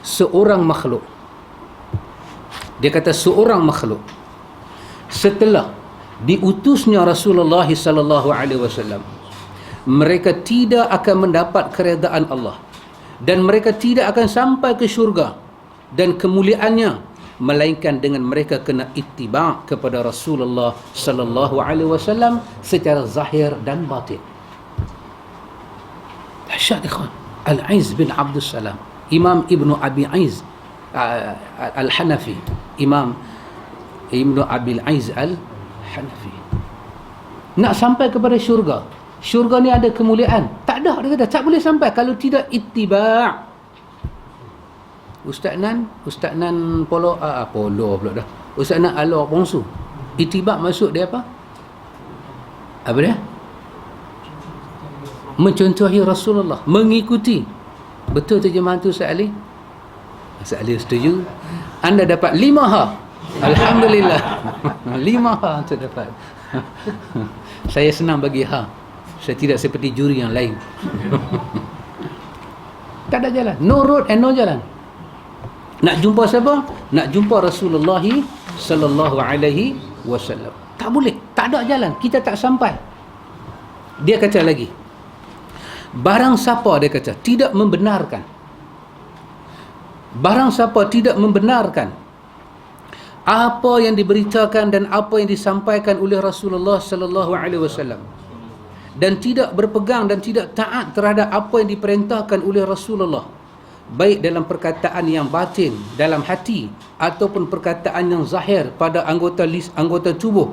seorang makhluk. Dia kata seorang makhluk setelah diutusnya Rasulullah sallallahu alaihi wasallam, mereka tidak akan mendapat keredaan Allah dan mereka tidak akan sampai ke syurga dan kemuliaannya, melainkan dengan mereka kena ittiba' kepada Rasulullah sallallahu alaihi wasallam secara zahir dan batin. Dahsyat ikhwan. Al-Aiz bin Abdul Salam, Imam Ibnu Abi Aiz Al-Hanafi, Imam Ibnu Abi Aiz Al-Hanafi, nak sampai kepada syurga. Syurga ni ada kemuliaan. Tak ada, dia kata tak boleh sampai kalau tidak ittiba'. Ustaz Nan polo pula dah. Ustaz Nan ala bongsu. Ittiba' maksud dia apa? Apa dia? Mencontohi Rasulullah, mengikuti. Betul terjemahan tu Ustaz Ali? Ustaz Ali setuju. Anda dapat 5 ha. Alhamdulillah. 5 ha tu dapat. Saya senang bagi ha. Saya tidak seperti juri yang lain. Tak ada jalan. No road and no jalan. Nak jumpa siapa? Nak jumpa Rasulullah sallallahu alaihi wasallam. Tak boleh. Tak ada jalan. Kita tak sampai. Dia kata lagi, barang siapa, dia kata, tidak membenarkan, barang siapa tidak membenarkan apa yang diberitakan dan apa yang disampaikan oleh Rasulullah sallallahu alaihi wasallam, dan tidak berpegang dan tidak taat terhadap apa yang diperintahkan oleh Rasulullah, baik dalam perkataan yang batin dalam hati ataupun perkataan yang zahir pada anggota tubuh,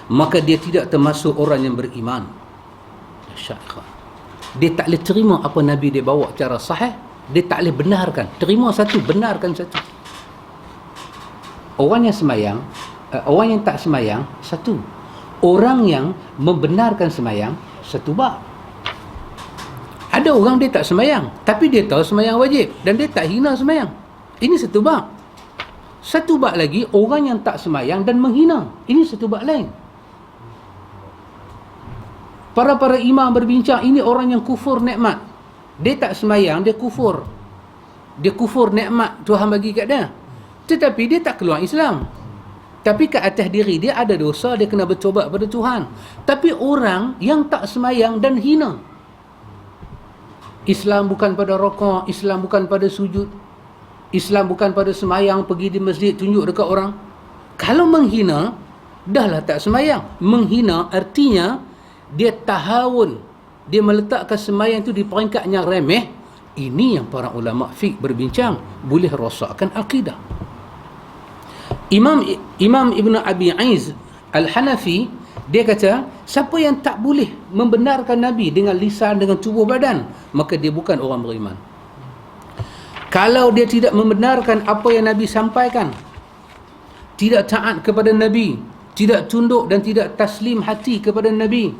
maka dia tidak termasuk orang yang beriman. Dia tak boleh terima apa Nabi dia bawa secara sahih. Dia tak boleh benarkan. Terima satu, benarkan satu. Orang yang semayang, orang yang tak semayang, satu. Orang yang membenarkan semayang, satu bab. Ada orang dia tak semayang, tapi dia tahu semayang wajib dan dia tak hina semayang. Ini satu bab. Satu bab lagi, orang yang tak semayang dan menghina. Ini satu bab lain. Para imam berbincang, ini orang yang kufur nikmat. Dia tak semayang, dia kufur. Dia kufur nikmat Tuhan bagi kat dia. Tetapi dia tak keluar Islam. Tapi kat atas diri dia ada dosa, dia kena bertobat pada Tuhan. Tapi orang yang tak semayang dan hina, Islam bukan pada rakaat, Islam bukan pada sujud, Islam bukan pada semayang, pergi di masjid tunjuk dekat orang. Kalau menghina, dahlah tak semayang. Menghina artinya dia tahawun, dia meletakkan semayang itu di peringkat yang remeh. Ini yang para ulama fiqh berbincang, boleh rosakkan akidah. Imam Ibnu Abi Aiz Al-Hanafi, dia kata, siapa yang tak boleh membenarkan Nabi dengan lisan, dengan tubuh badan, maka dia bukan orang beriman. Kalau dia tidak membenarkan apa yang Nabi sampaikan, tidak taat kepada Nabi, tidak tunduk dan tidak taslim hati kepada Nabi,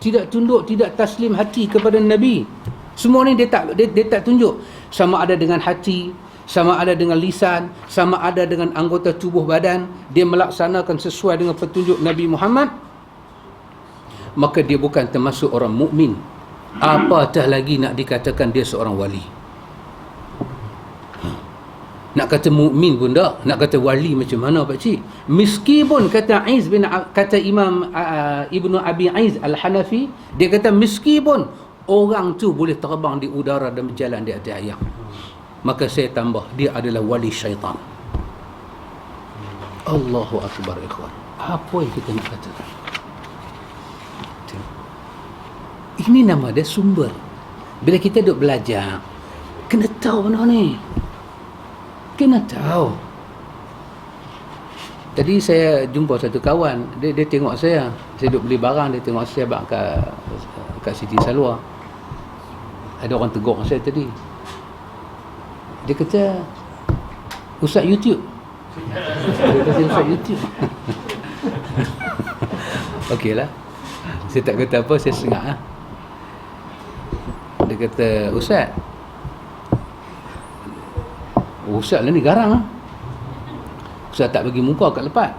tidak tunduk, tidak taslim hati kepada Nabi. Semua ni dia tak tunjuk. Sama ada dengan hati, sama ada dengan lisan, sama ada dengan anggota tubuh badan, dia melaksanakan sesuai dengan petunjuk Nabi Muhammad, maka dia bukan termasuk orang mukmin. Apatah lagi nak dikatakan dia seorang wali. Nak kata mukmin pun tak, nak kata wali macam mana pak cik? Meskipun kata Imam Ibnu Abi Aiz Al-Hanafi, dia kata meskipun orang tu boleh terbang di udara dan berjalan di atas air, maka saya tambah dia adalah wali syaitan. Allahu akbar ikhwan. Apa yang kita nak katakan? Ini nama dia sumber. Bila kita duk belajar, kena tahu benda ni. Kena tahu. Tadi saya jumpa satu kawan, dia tengok saya duk beli barang, dia tengok saya bak kat Siti Salwa. Ada orang tegur saya tadi. Dia kata, Ustaz YouTube. Dia kata Ustaz YouTube. Okeylah. Saya tak kata apa, saya sengak lah. Dia kata, Ustaz lah ni garang lah. Ustaz tak bagi muka kat lepas.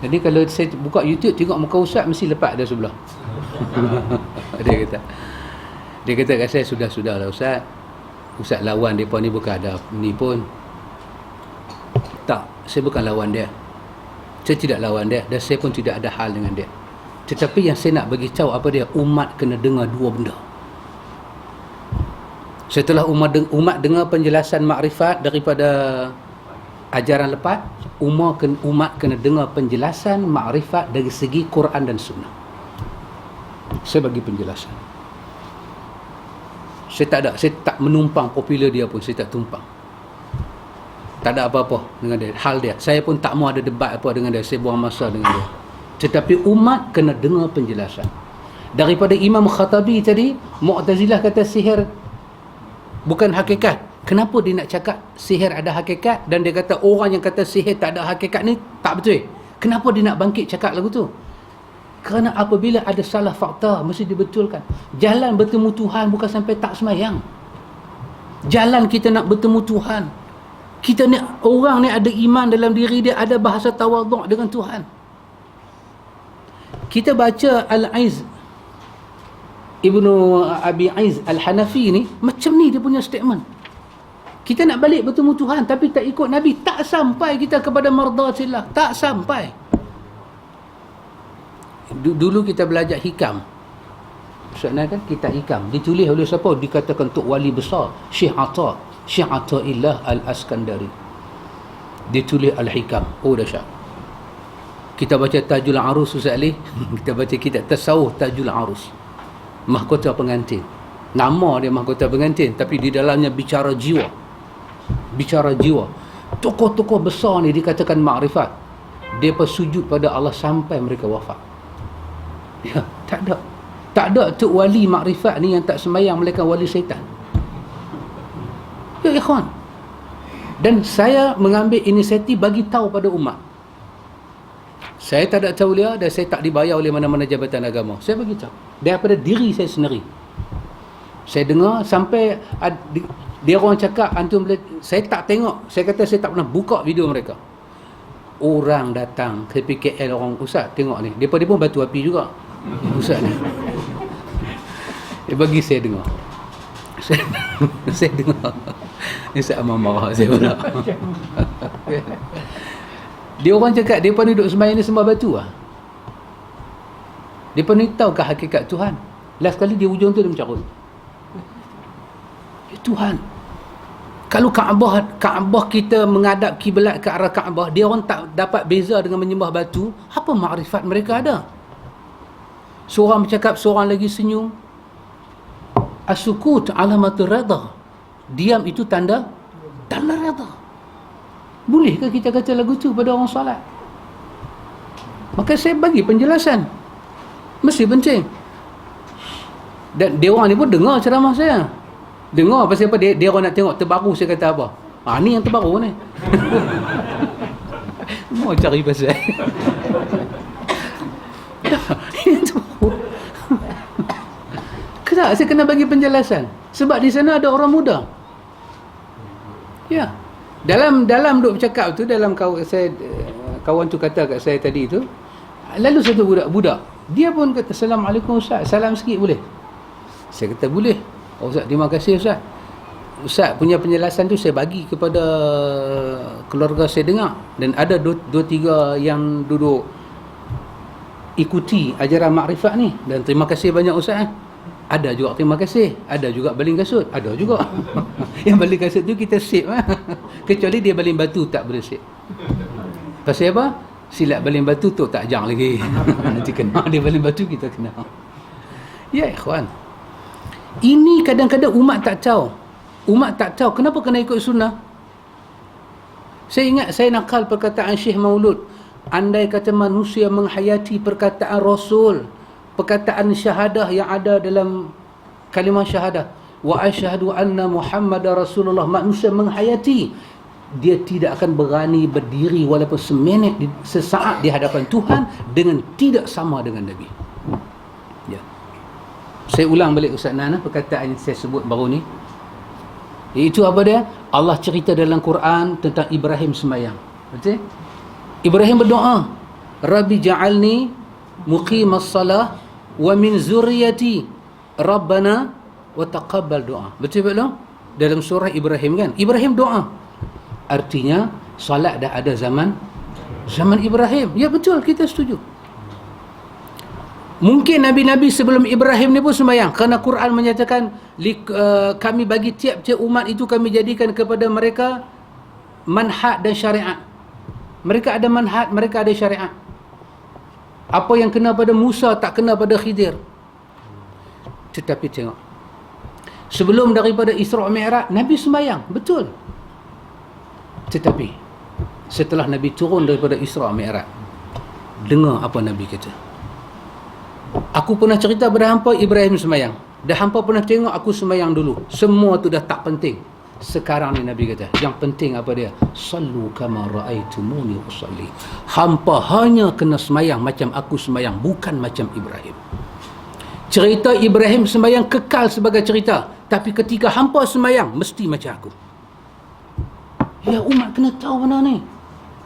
Jadi kalau saya buka YouTube tengok muka Ustaz, mesti lepas ada sebelah. Dia kata kat saya, sudah lah Ustaz. Ustaz lawan mereka ni bukan ada ni pun. Tak, saya bukan lawan dia. Saya tidak lawan dia, dan saya pun tidak ada hal dengan dia. Tetapi yang saya nak bagi tahu apa dia, umat kena dengar dua benda. Setelah umat dengar penjelasan makrifat daripada ajaran lepas, umat kena dengar penjelasan makrifat dari segi Quran dan Sunnah. Saya bagi penjelasan. Saya tak menumpang popular dia pun, saya tak tumpang. Tak ada apa-apa dengan dia, hal dia. Saya pun tak mau ada debat apa dengan dia, saya buang masa dengan dia. Tetapi umat kena dengar penjelasan. Daripada Imam Khattabi tadi, Mu'tazilah kata sihir bukan hakikat. Kenapa dia nak cakap sihir ada hakikat, dan dia kata orang yang kata sihir tak ada hakikat ni tak betul? Kenapa dia nak bangkit cakap lagu tu? Kerana apabila ada salah fakta, mesti dibetulkan. Jalan bertemu Tuhan bukan sampai tak semayang. Jalan kita nak bertemu Tuhan, kita ni, orang ni ada iman dalam diri dia, ada bahasa tawaduk dengan Tuhan. Kita baca Al-Aiz Ibnu Abi Aiz Al-Hanafi ni, macam ni dia punya statement. Kita nak balik bertemu Tuhan tapi tak ikut Nabi, tak sampai kita kepada mardatillah, tak sampai. Dulu kita belajar hikam. Maksudnya kan kitab hikam ditulis oleh siapa? Dikatakan Tok Wali besar Syekh Athaillah Al-Askandari. Ditulis Al-Hikam. Oh dahsyat. Kita baca Tajul Arus Ustaz Ali. Kita baca kitab Tasawuf Tajul Arus, mahkota pengantin. Nama dia mahkota pengantin, tapi di dalamnya bicara jiwa. Tokoh-tokoh besar ni dikatakan makrifat. Mereka sujud pada Allah sampai mereka wafat. Ya, tak ada Tok Wali makrifat ni yang tak sembahyang, melainkan wali syaitan. Ya ikhwan. Dan saya mengambil inisiatif bagi tahu pada umat. Saya tak ada tauliah dan saya tak dibayar oleh mana-mana jabatan agama. Saya bagi tahu daripada diri saya sendiri. Saya dengar sampai dia orang cakap antum boleh, saya tak tengok. Saya kata saya tak pernah buka video mereka. Orang datang ke PKL, orang Ustaz tengok ni, depa pun batu api juga Ustaz ni. Dia bagi saya dengar. Saya dengar. Ustaz amat marah saya pula. Dia orang cakap depa ni duduk sembahyang ni sembah batu lah. Depa ni tahu ke hakikat Tuhan? Last kali dia hujung tu dia mencarut. Ya Tuhan, kalau Kaabah kita menghadap kiblat ke arah Kaabah, dia orang tak dapat beza dengan menyembah batu, apa makrifat mereka ada? Seorang bercakap, seorang lagi senyum. As-sukut alamatur rida. Diam itu tanda rida. Bolehkah kita kata lagu tu pada orang solat? Maka saya bagi penjelasan. Mesti penting. Dan dia orang ni pun dengar ceramah saya. Dengar pasal apa? Dia orang nak tengok terbaru saya kata apa. Ni yang terbaru ni. Mau cari pasal. Tak, saya kena bagi penjelasan. Sebab di sana ada orang muda. Ya. Dalam duk bercakap tu, dalam kawan tu kata kat saya tadi tu, lalu satu budak-budak, dia pun kata, Assalamualaikum Ustaz, salam sikit boleh? Saya kata boleh. Oh Ustaz, terima kasih Ustaz. Ustaz punya penjelasan tu saya bagi kepada keluarga saya dengar, dan ada dua tiga yang duduk ikuti ajaran makrifat ni, dan terima kasih banyak Ustaz. Ada juga terima kasih, ada juga baling kasut, ada juga. Yang baling kasut tu kita sip kecuali dia baling batu tak boleh sip. Pasal apa? Silat baling batu tu tak jang lagi. Nanti kena dia baling batu, kita kena. Ya ikhwan, ini kadang-kadang umat tak tahu. Umat tak tahu kenapa kena ikut sunnah. Saya ingat saya nakal perkataan Syekh Maulud, andai kata manusia menghayati perkataan Rasul, perkataan syahadah yang ada dalam kalimah syahadah, wa asyhadu anna Muhammadar Rasulullah, manusia menghayati, dia tidak akan berani berdiri walaupun seminit, sesaat di hadapan Tuhan dengan tidak sama dengan Nabi. Ya. Saya ulang balik Ustaz Nana perkataan yang saya sebut baru ni. Iaitu apa dia? Allah cerita dalam Quran tentang Ibrahim sembahyang. Betul? Ibrahim berdoa, Rabbi ja'alni muqimas salah wa min zurriyati Rabbana wa taqabbal doa. Betul tak? Dalam surah Ibrahim kan, Ibrahim doa, artinya salat dah ada zaman Ibrahim. Ya betul, kita setuju. Mungkin Nabi-Nabi sebelum Ibrahim ni pun sembahyang, kerana Quran menyatakan kami bagi tiap-tiap umat itu, kami jadikan kepada mereka manhaj dan syariat. Mereka ada manhaj, mereka ada syariat. Apa yang kena pada Musa tak kena pada Khidir. Tetapi tengok, sebelum daripada Isra' Mi'raj, Nabi sembahyang, betul. Tetapi setelah Nabi turun daripada Isra' Mi'raj, dengar apa Nabi kata. Aku pernah cerita pada hampa Ibrahim sembahyang, dah hampa pernah tengok aku sembahyang dulu. Semua tu dah tak penting. Sekarang ni Nabi kata, yang penting apa dia? Sallu kama ra'aitumuni usalli. Hampa hanya kena sembahyang macam aku sembahyang, bukan macam Ibrahim. Cerita Ibrahim sembahyang kekal sebagai cerita, tapi ketika hampa sembahyang mesti macam aku. Ya, umat kena tahu mana ni.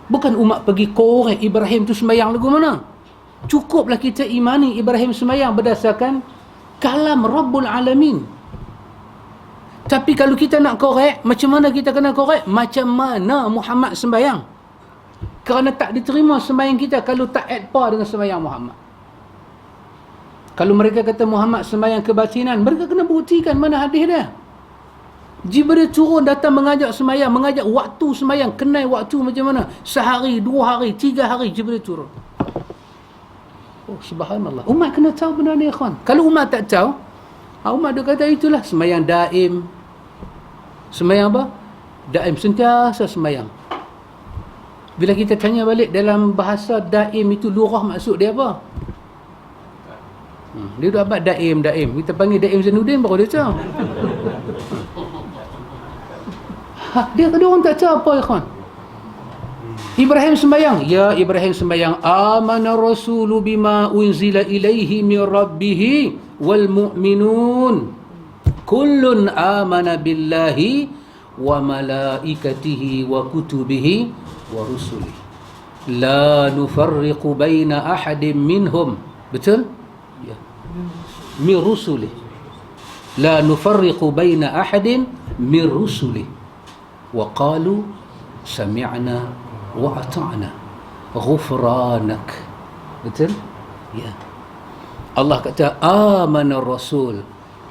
Bukan umat pergi korek Ibrahim tu sembahyang lagu mana. Cukuplah kita imani Ibrahim sembahyang berdasarkan kalam Rabbul Alamin. Tapi kalau kita nak korek, macam mana kita kena korek? Macam mana Muhammad sembahyang? Kerana tak diterima sembahyang kita kalau tak add par dengan sembahyang Muhammad. Kalau mereka kata Muhammad sembahyang kebatinan, mereka kena buktikan mana hadis dia. Jibril turun datang mengajak sembahyang, mengajak waktu sembahyang, kenai waktu macam mana? Sehari, 2 hari, 3 hari Jibril turun. Oh subhanallah. Umat kena tahu benda ni ikhwan. Kalau umat tak tahu, umat dia kata itulah sembahyang daim. Sembahyang apa? Daim, sentiasa sembahyang. Bila kita tanya balik dalam bahasa daim itu lurah maksud dia apa? Dia dah abad daim. Kita panggil Daim Zainuddin baru dia tahu. Dia kata orang tak tahu apa ikhwan. Ibrahim sembahyang. Ya, Ibrahim sembahyang. Amana rasulu bima unzila ilaihi min rabbih wal mu'minun kullun amana billahi wa malaikatihi wa kutubihi wa rusulihi la nufarriqu baina ahadin minhum. Betul? Ya. Min rusulihi la nufarriqu baina ahadin min rusulihi wa qalu sami'na wa ata'na ghufranak. Betul? Ya. Allah kata amana rasul.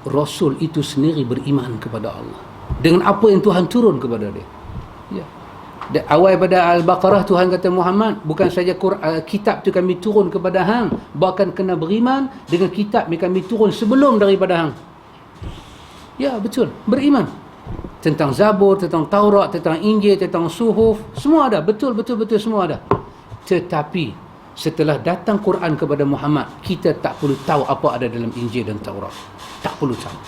Rasul itu sendiri beriman kepada Allah dengan apa yang Tuhan turun kepada dia. Ya. Awal pada Al-Baqarah Tuhan kata Muhammad, bukan saja kitab tu kami turun kepada hang, bahkan kena beriman dengan kitab yang kami turun sebelum daripada hang. Ya betul, beriman tentang Zabur, tentang Taurat, tentang Injil, tentang Suhuf, semua ada, betul semua ada. Tetapi setelah datang Quran kepada Muhammad, kita tak perlu tahu apa ada dalam Injil dan Taurat. Tak perlu tahu.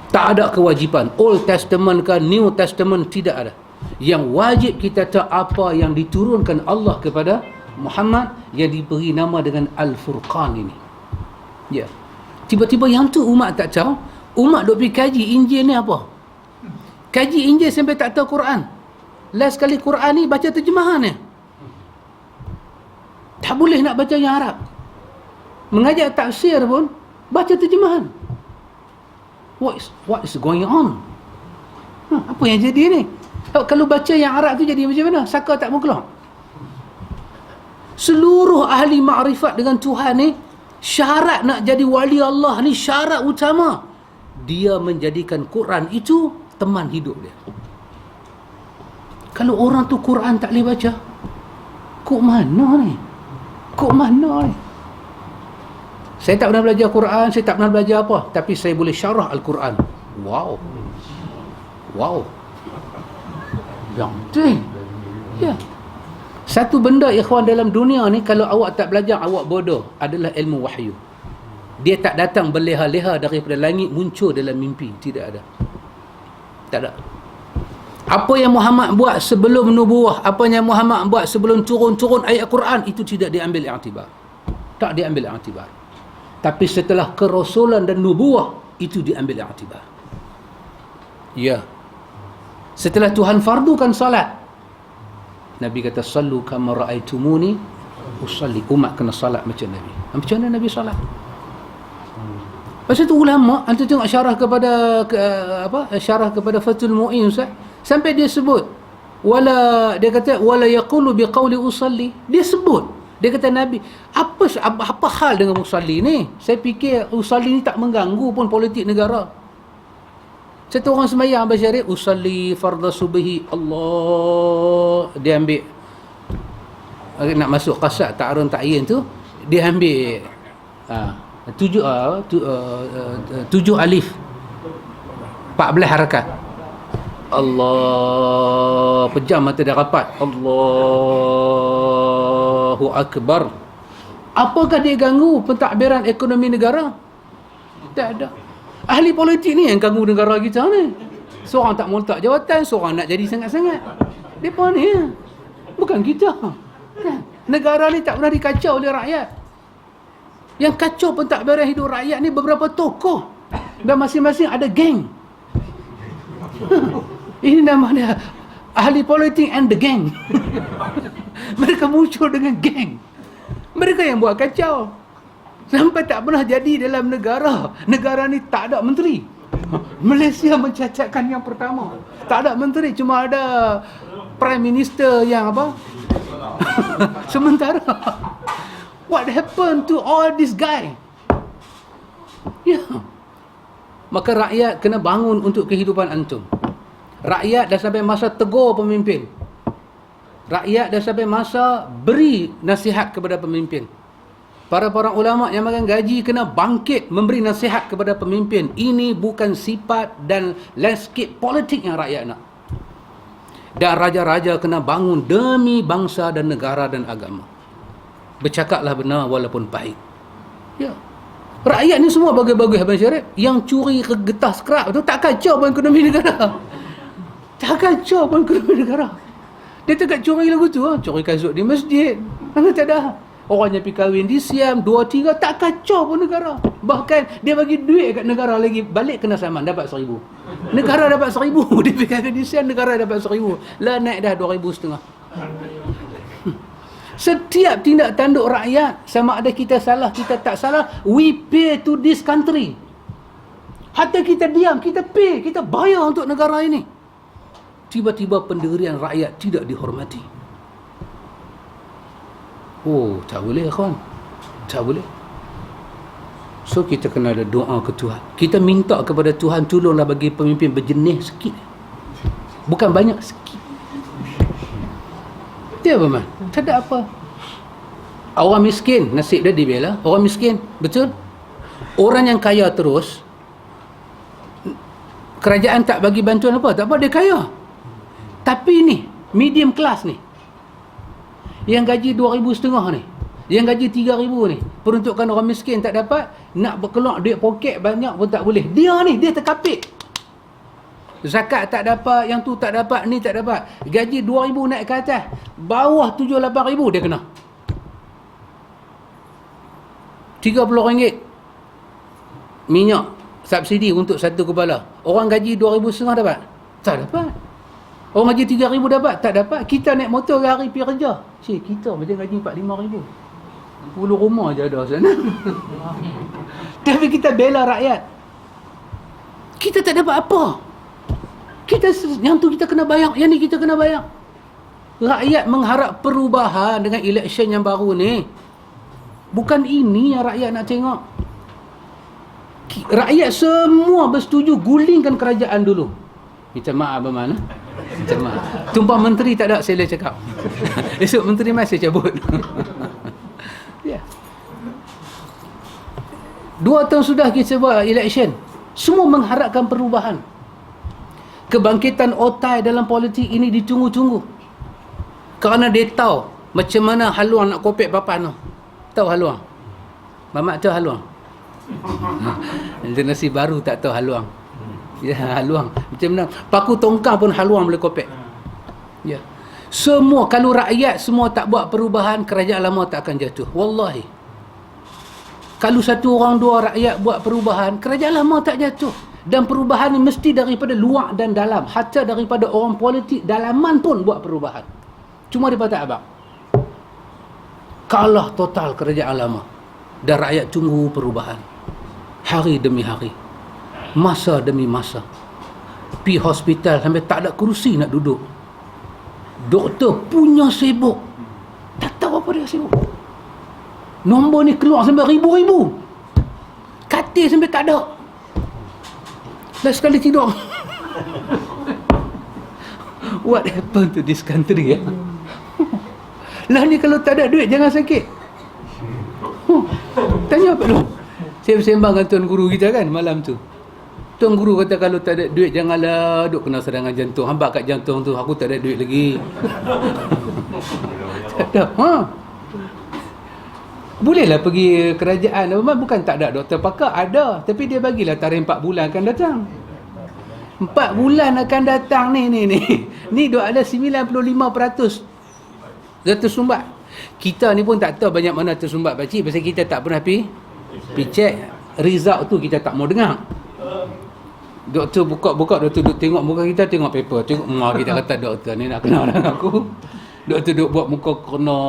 Tak ada kewajipan Old Testament ke New Testament, tidak ada. Yang wajib kita tahu apa yang diturunkan Allah kepada Muhammad, yang diberi nama dengan Al-Furqan ini. Ya. Tiba-tiba yang tu umat tak tahu. Umat duk pergi kaji Injil ni apa? Kaji Injil sampai tak tahu Quran. Last kali Quran ni baca terjemahan ni. Tak boleh nak baca yang Arab. Mengajar tafsir pun baca terjemahan. What is going on? Apa yang jadi ni? Kalau baca yang Arab tu jadi macam mana? Saka tak mau keluar. Seluruh ahli makrifat dengan Tuhan ni, syarat nak jadi wali Allah ni, syarat utama, dia menjadikan Quran itu teman hidup dia. Kalau orang tu Quran tak boleh baca, kok mana ni? Kok mana ni? Saya tak pernah belajar Quran, saya tak pernah belajar apa, tapi saya boleh syarah Al-Quran. Wow. Yang tu. Ya. Satu benda ikhwan dalam dunia ni, kalau awak tak belajar, awak bodoh, adalah ilmu wahyu. Dia tak datang berleha-leha daripada langit muncul dalam mimpi. Tidak ada. Tak ada. Apa yang Muhammad buat sebelum nubuah, apa yang Muhammad buat sebelum turun-turun ayat Quran, itu tidak diambil i'tibar. Tak diambil i'tibar. Tapi setelah kerasulan dan nubuah, itu diambil i'tibar. Ya. Setelah Tuhan fardukan salat, Nabi kata, sallu kama ra'aitumuni usalli. Umat kena salat macam Nabi. Macam mana Nabi salat? Pasal tu ulama, anda tengok syarah kepada syarah kepada Fathul Mu'in, Ustaz, sampai dia sebut dia kata wala yaqulu biqauli usalli. Dia sebut, dia kata Nabi, apa hal dengan usalli ni? Saya fikir usalli ni tak mengganggu pun politik negara. Satu orang sembahyang baca syariat, usalli fardhu subhi, Allah, dia ambil nak masuk qasad ta'arun ta'yin tu, dia ambil tujuh alif, 14 harakat. Allah, pejam mata dia rapat, Allahu Akbar. Apakah dia ganggu pentadbiran ekonomi negara? Tak ada. Ahli politik ni yang ganggu negara kita ni. Seorang tak mau letak jawatan, seorang nak jadi sangat-sangat. Mereka ni, bukan kita. Negara ni tak pernah dikacau oleh rakyat. Yang kacau pentadbiran hidup rakyat ni beberapa tokoh, dan masing-masing ada geng. Ini nama dia, ahli politik and the gang. Mereka muncul dengan geng. Mereka yang buat kacau. Sampai tak pernah jadi dalam negara ni tak ada menteri. Malaysia mencacatkan yang pertama. Tak ada menteri, cuma ada Prime Minister yang apa? Sementara. What happened to all this guy? Ya. Maka rakyat kena bangun untuk kehidupan antum. Rakyat dah sampai masa tegur pemimpin. Rakyat dah sampai masa beri nasihat kepada pemimpin. Para ulama yang makan gaji kena bangkit memberi nasihat kepada pemimpin. Ini bukan sifat dan landscape politik yang rakyat nak. Dan raja-raja kena bangun demi bangsa dan negara dan agama. Bercakaplah benar walaupun pahit. Ya. Rakyat ni semua bagus-bagus Abang Syarif. Yang curi ke getah skrap tu tak kacau pun ekonomi negara. Tak kacau pun ekonomi negara. Dia tak curi lagu tu, curi kasut di masjid. Mana tak ada. Orang yang pergi kahwin di Siam, 2-3, tak kacau pun negara. Bahkan dia bagi duit kat negara lagi, balik kena saman, dapat 1,000. Negara dapat 1,000. Dia pergi kahwin di Siam, negara dapat 1,000. Lah naik dah 2,500. Setiap tindak tanduk rakyat, sama ada kita salah, kita tak salah, we pay to this country. Hatta kita diam, kita pay, kita bayar untuk negara ini. Tiba-tiba pendirian rakyat tidak dihormati. Oh, tak boleh kawan. Tak boleh. So kita kena ada doa ke Tuhan. Kita minta kepada Tuhan, tolonglah bagi pemimpin berjenis sikit. Bukan banyak, sikit. Dia apa man? Tak ada apa. Orang miskin, nasib dia dibela. Orang miskin, betul? Orang yang kaya terus, kerajaan tak bagi bantuan apa? Tak apa, dia kaya. Tapi ni, medium class ni, yang gaji 2,500 ni, yang gaji 3,000 ni, peruntukan orang miskin tak dapat, nak berkeluar duit poket banyak pun tak boleh. Dia ni, dia terkapit. Zakat tak dapat, yang tu tak dapat, ni tak dapat. Gaji 2,000 naik ke atas, bawah 7-8,000 dia kena. RM30. minyak subsidi untuk satu kepala. Orang gaji 2,500 dapat? Tak dapat. Orang gaji 3,000 dapat? Tak dapat. Kita naik motor hari pergi kerja. Kita macam gaji 4-5,000. 10 rumah je ada sana. Tapi kita bela rakyat. Kita tak dapat apa. Yang tu kita kena bayar, yang ni kita kena bayar. Rakyat mengharap perubahan dengan election yang baru ni. Bukan ini yang rakyat nak tengok. Rakyat semua bersetuju gulingkan kerajaan dulu. Minta maaf bermana? Minta maaf. Tumpah menteri tak ada, saya cakap. Esok menteri masih cabut. Ya. 2 tahun sudah kita buat election. Semua mengharapkan perubahan. Kebangkitan otai dalam politik ini ditunggu-tunggu. Kerana dia tahu macam mana haluang nak kopek papan tu. Tahu haluang? Mamak tahu haluang? Generasi baru tak tahu haluang. Ya, haluang. Macam mana? Paku tongkang pun haluang boleh kopek. Ya. Semua, kalau rakyat semua tak buat perubahan, kerajaan lama tak akan jatuh. Wallahi. Kalau satu orang dua rakyat buat perubahan, kerajaan lama tak jatuh. Dan perubahan ni mesti daripada luar dan dalam. Hatta daripada orang politik dalaman pun buat perubahan. Cuma dia patah abang. Kalah total kerajaan lama. Dan rakyat tunggu perubahan. Hari demi hari. Masa demi masa. Pi hospital sampai tak ada kerusi nak duduk. Doktor punya sibuk. Tak tahu apa dia sibuk. Nombor ni keluar sampai ribu-ribu. Katil sampai tak ada. Dah sekali tidur. What happened to this country, ya? Lah ni kalau tak ada duit jangan sakit. Tanya apa lu? Saya bersembang dengan tuan guru kita kan malam tu. Tuan guru kata kalau tak ada duit janganlah duk kena serangan jantung. Hamba kat jantung tu, aku tak ada duit lagi. Tak ada. Bolehlah pergi kerajaan. Bukan tak ada doktor pakar, ada. Tapi dia bagilah tarikh 4 bulan akan datang. 4 bulan akan datang ni. Ni duk ada 95% dia tersumbat. Kita ni pun tak tahu banyak mana tersumbat pakcik. Pasal kita tak pernah pergi check. Result tu kita tak mau dengar. Doktor buka, doktor duk tengok muka kita, tengok paper. Tengok muka kita kata doktor ni nak kenal dengan aku. Doktor duk buat muka kena.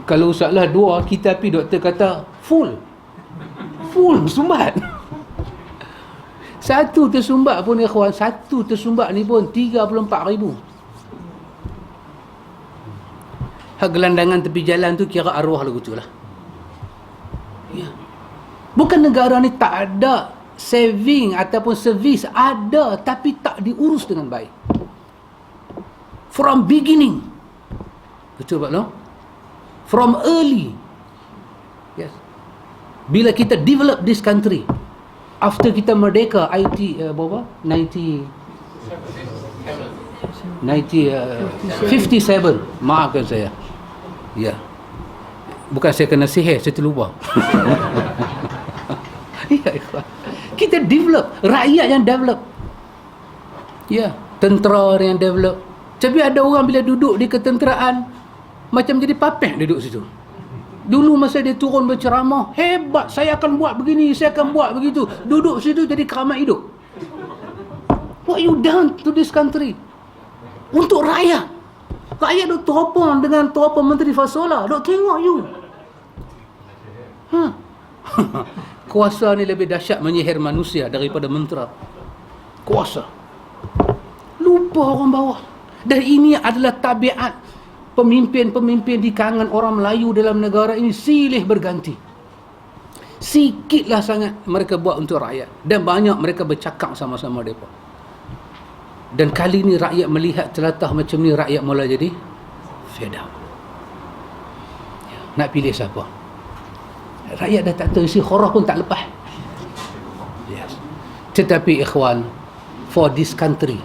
Kalau salah 2, kita pergi doktor kata full sumbat. Satu tersumbat pun ikhwan, satu tersumbat ni pun 34,000. Hak gelandangan tepi jalan tu kira arwah lagu tu lah. Ya. Bukan negara ni tak ada saving ataupun servis, ada tapi tak diurus dengan baik. From beginning. Betul Pak Long? From early. Yes. Bila kita develop this country, after kita merdeka, 57, maafkan saya. Ya. Bukan saya kena sihir, saya terlupa. Ya, kita develop, rakyat yang develop. Ya, tentera yang develop. Tapi ada orang bila duduk di ketenteraan macam jadi papeh duduk situ. Dulu masa dia turun berceramah, hebat, saya akan buat begini, saya akan buat begitu. Duduk situ jadi keramat hidup. What you done to this country? Untuk rakyat. Rakyat duk teropong dengan teropong Menteri Fasola. Duk tengok you. Kuasa ni lebih dahsyat menyihir manusia daripada mentera. Kuasa. Lupa orang bawah. Dan ini adalah tabiat pemimpin-pemimpin di kalangan orang Melayu dalam negara ini silih berganti. Sikitlah sangat mereka buat untuk rakyat. Dan banyak mereka bercakap sama-sama mereka. Dan kali ni rakyat melihat telatah macam ni, rakyat mula jadi fed up. Nak pilih siapa? Rakyat dah tak tahu, isi khorah pun tak lepas. Yes. Tetapi ikhwan, for this country,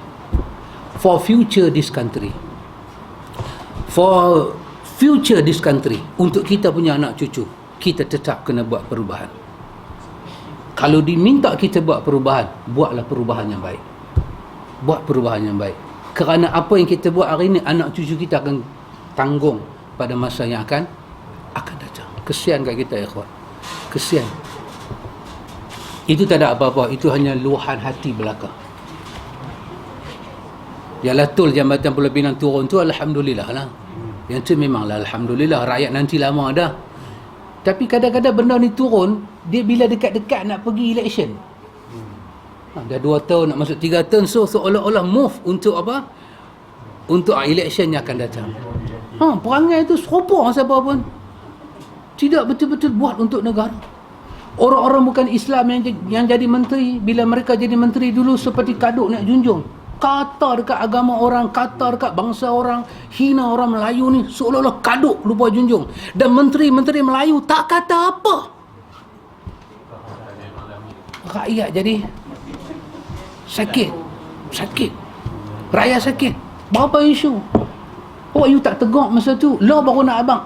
for future this country, untuk kita punya anak cucu, kita tetap kena buat perubahan. Kalau diminta kita buat perubahan, buatlah perubahan yang baik. Buat perubahan yang baik. Kerana apa yang kita buat hari ini, anak cucu kita akan tanggung pada masa yang akan datang. Kesian kat kita, ikhwan. Kesian. Itu tak ada apa-apa, itu hanya luahan hati belaka. Yalah tol Jambatan Pulau Pinang turun tu, alhamdulillah lah. Yang tu memanglah alhamdulillah, rakyat nanti lama dah. Tapi kadang-kadang benda ni turun, dia bila dekat-dekat nak pergi election. Dah 2 tahun nak masuk 3 tahun, so seolah-olah move untuk apa? Untuk election yang akan datang. Perangai tu serupa siapa pun. Tidak betul-betul buat untuk negara. Orang-orang bukan Islam yang jadi menteri, bila mereka jadi menteri dulu seperti kaduk nak junjung. Kata dekat agama orang, kata dekat bangsa orang, hina orang Melayu ni seolah-olah kaduk lupa junjung. Dan menteri-menteri Melayu tak kata apa. Rakyat jadi sakit. Rakyat sakit. Berapa isu? Oh, you tak tegak masa tu, law baru nak abang.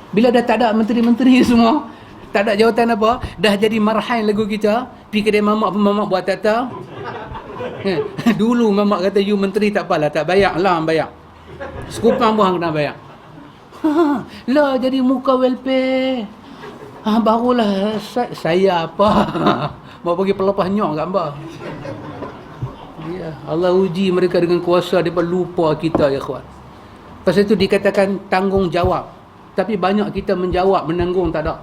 Bila dah tak ada menteri-menteri semua, tak ada jawatan apa, dah jadi marhain lagu kita, pergi kedai mamak pun mamak buat tata. Dulu mamak kata you menteri tak apalah, tak bayar lah, bayar. Sekupang pun hang kena bayar. Lah jadi muka welfare. Barulah saya apa? Mau pergi pelepah nyok kat hamba. Ya, Allah uji mereka dengan kuasa, mereka lupa kita ya kawan. Pasal itu dikatakan tanggungjawab. Tapi banyak kita menjawab, menanggung tak ada.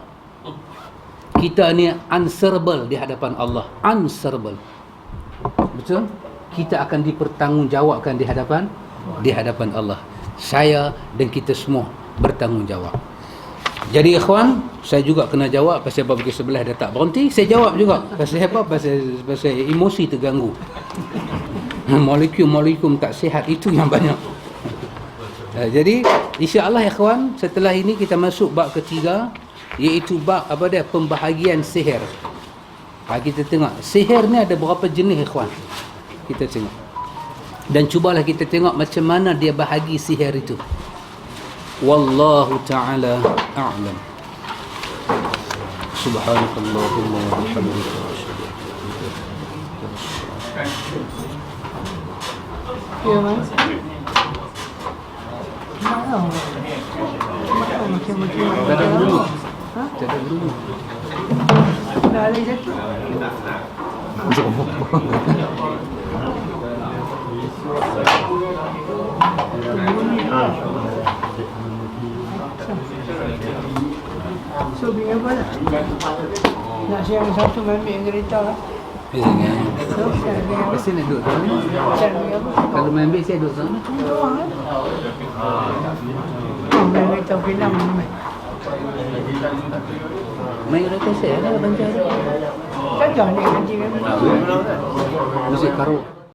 Kita ni answerable di hadapan Allah. Answerable. Betul? Kita akan dipertanggungjawabkan di hadapan Allah. Saya dan kita semua bertanggungjawab. Jadi ikhwan, saya juga kena jawab pasal bagi sebelah dah tak berhenti, saya jawab juga. Pasal apa? Pasal emosi terganggu. Molekul tak sihat itu yang banyak. Jadi insya-Allah ikhwan, setelah ini kita masuk bab ketiga, iaitu bab apa dia, pembahagian sihir. Kita tengok sihir ni ada berapa jenis ikhwan. Kita tengok. Dan cubalah kita tengok macam mana dia bahagi sihir itu. Wallahu ta'ala a'lam. Subhanakallahumma wa bihamdika asyhadu an la ilaha illa anta. Ya, Mas. Tak ada guru. Tak ada guru. Dah ada jatuh. So, bingung apa lah? Nak siang satu ambil yang kereta lah. Biasanya. Pasti nak duduk sana. Kalau main ambil saya duduk sana. Main kereta film ni. Main kereta saya lah bancar. Tak ada ni kancing kan. Musik karo.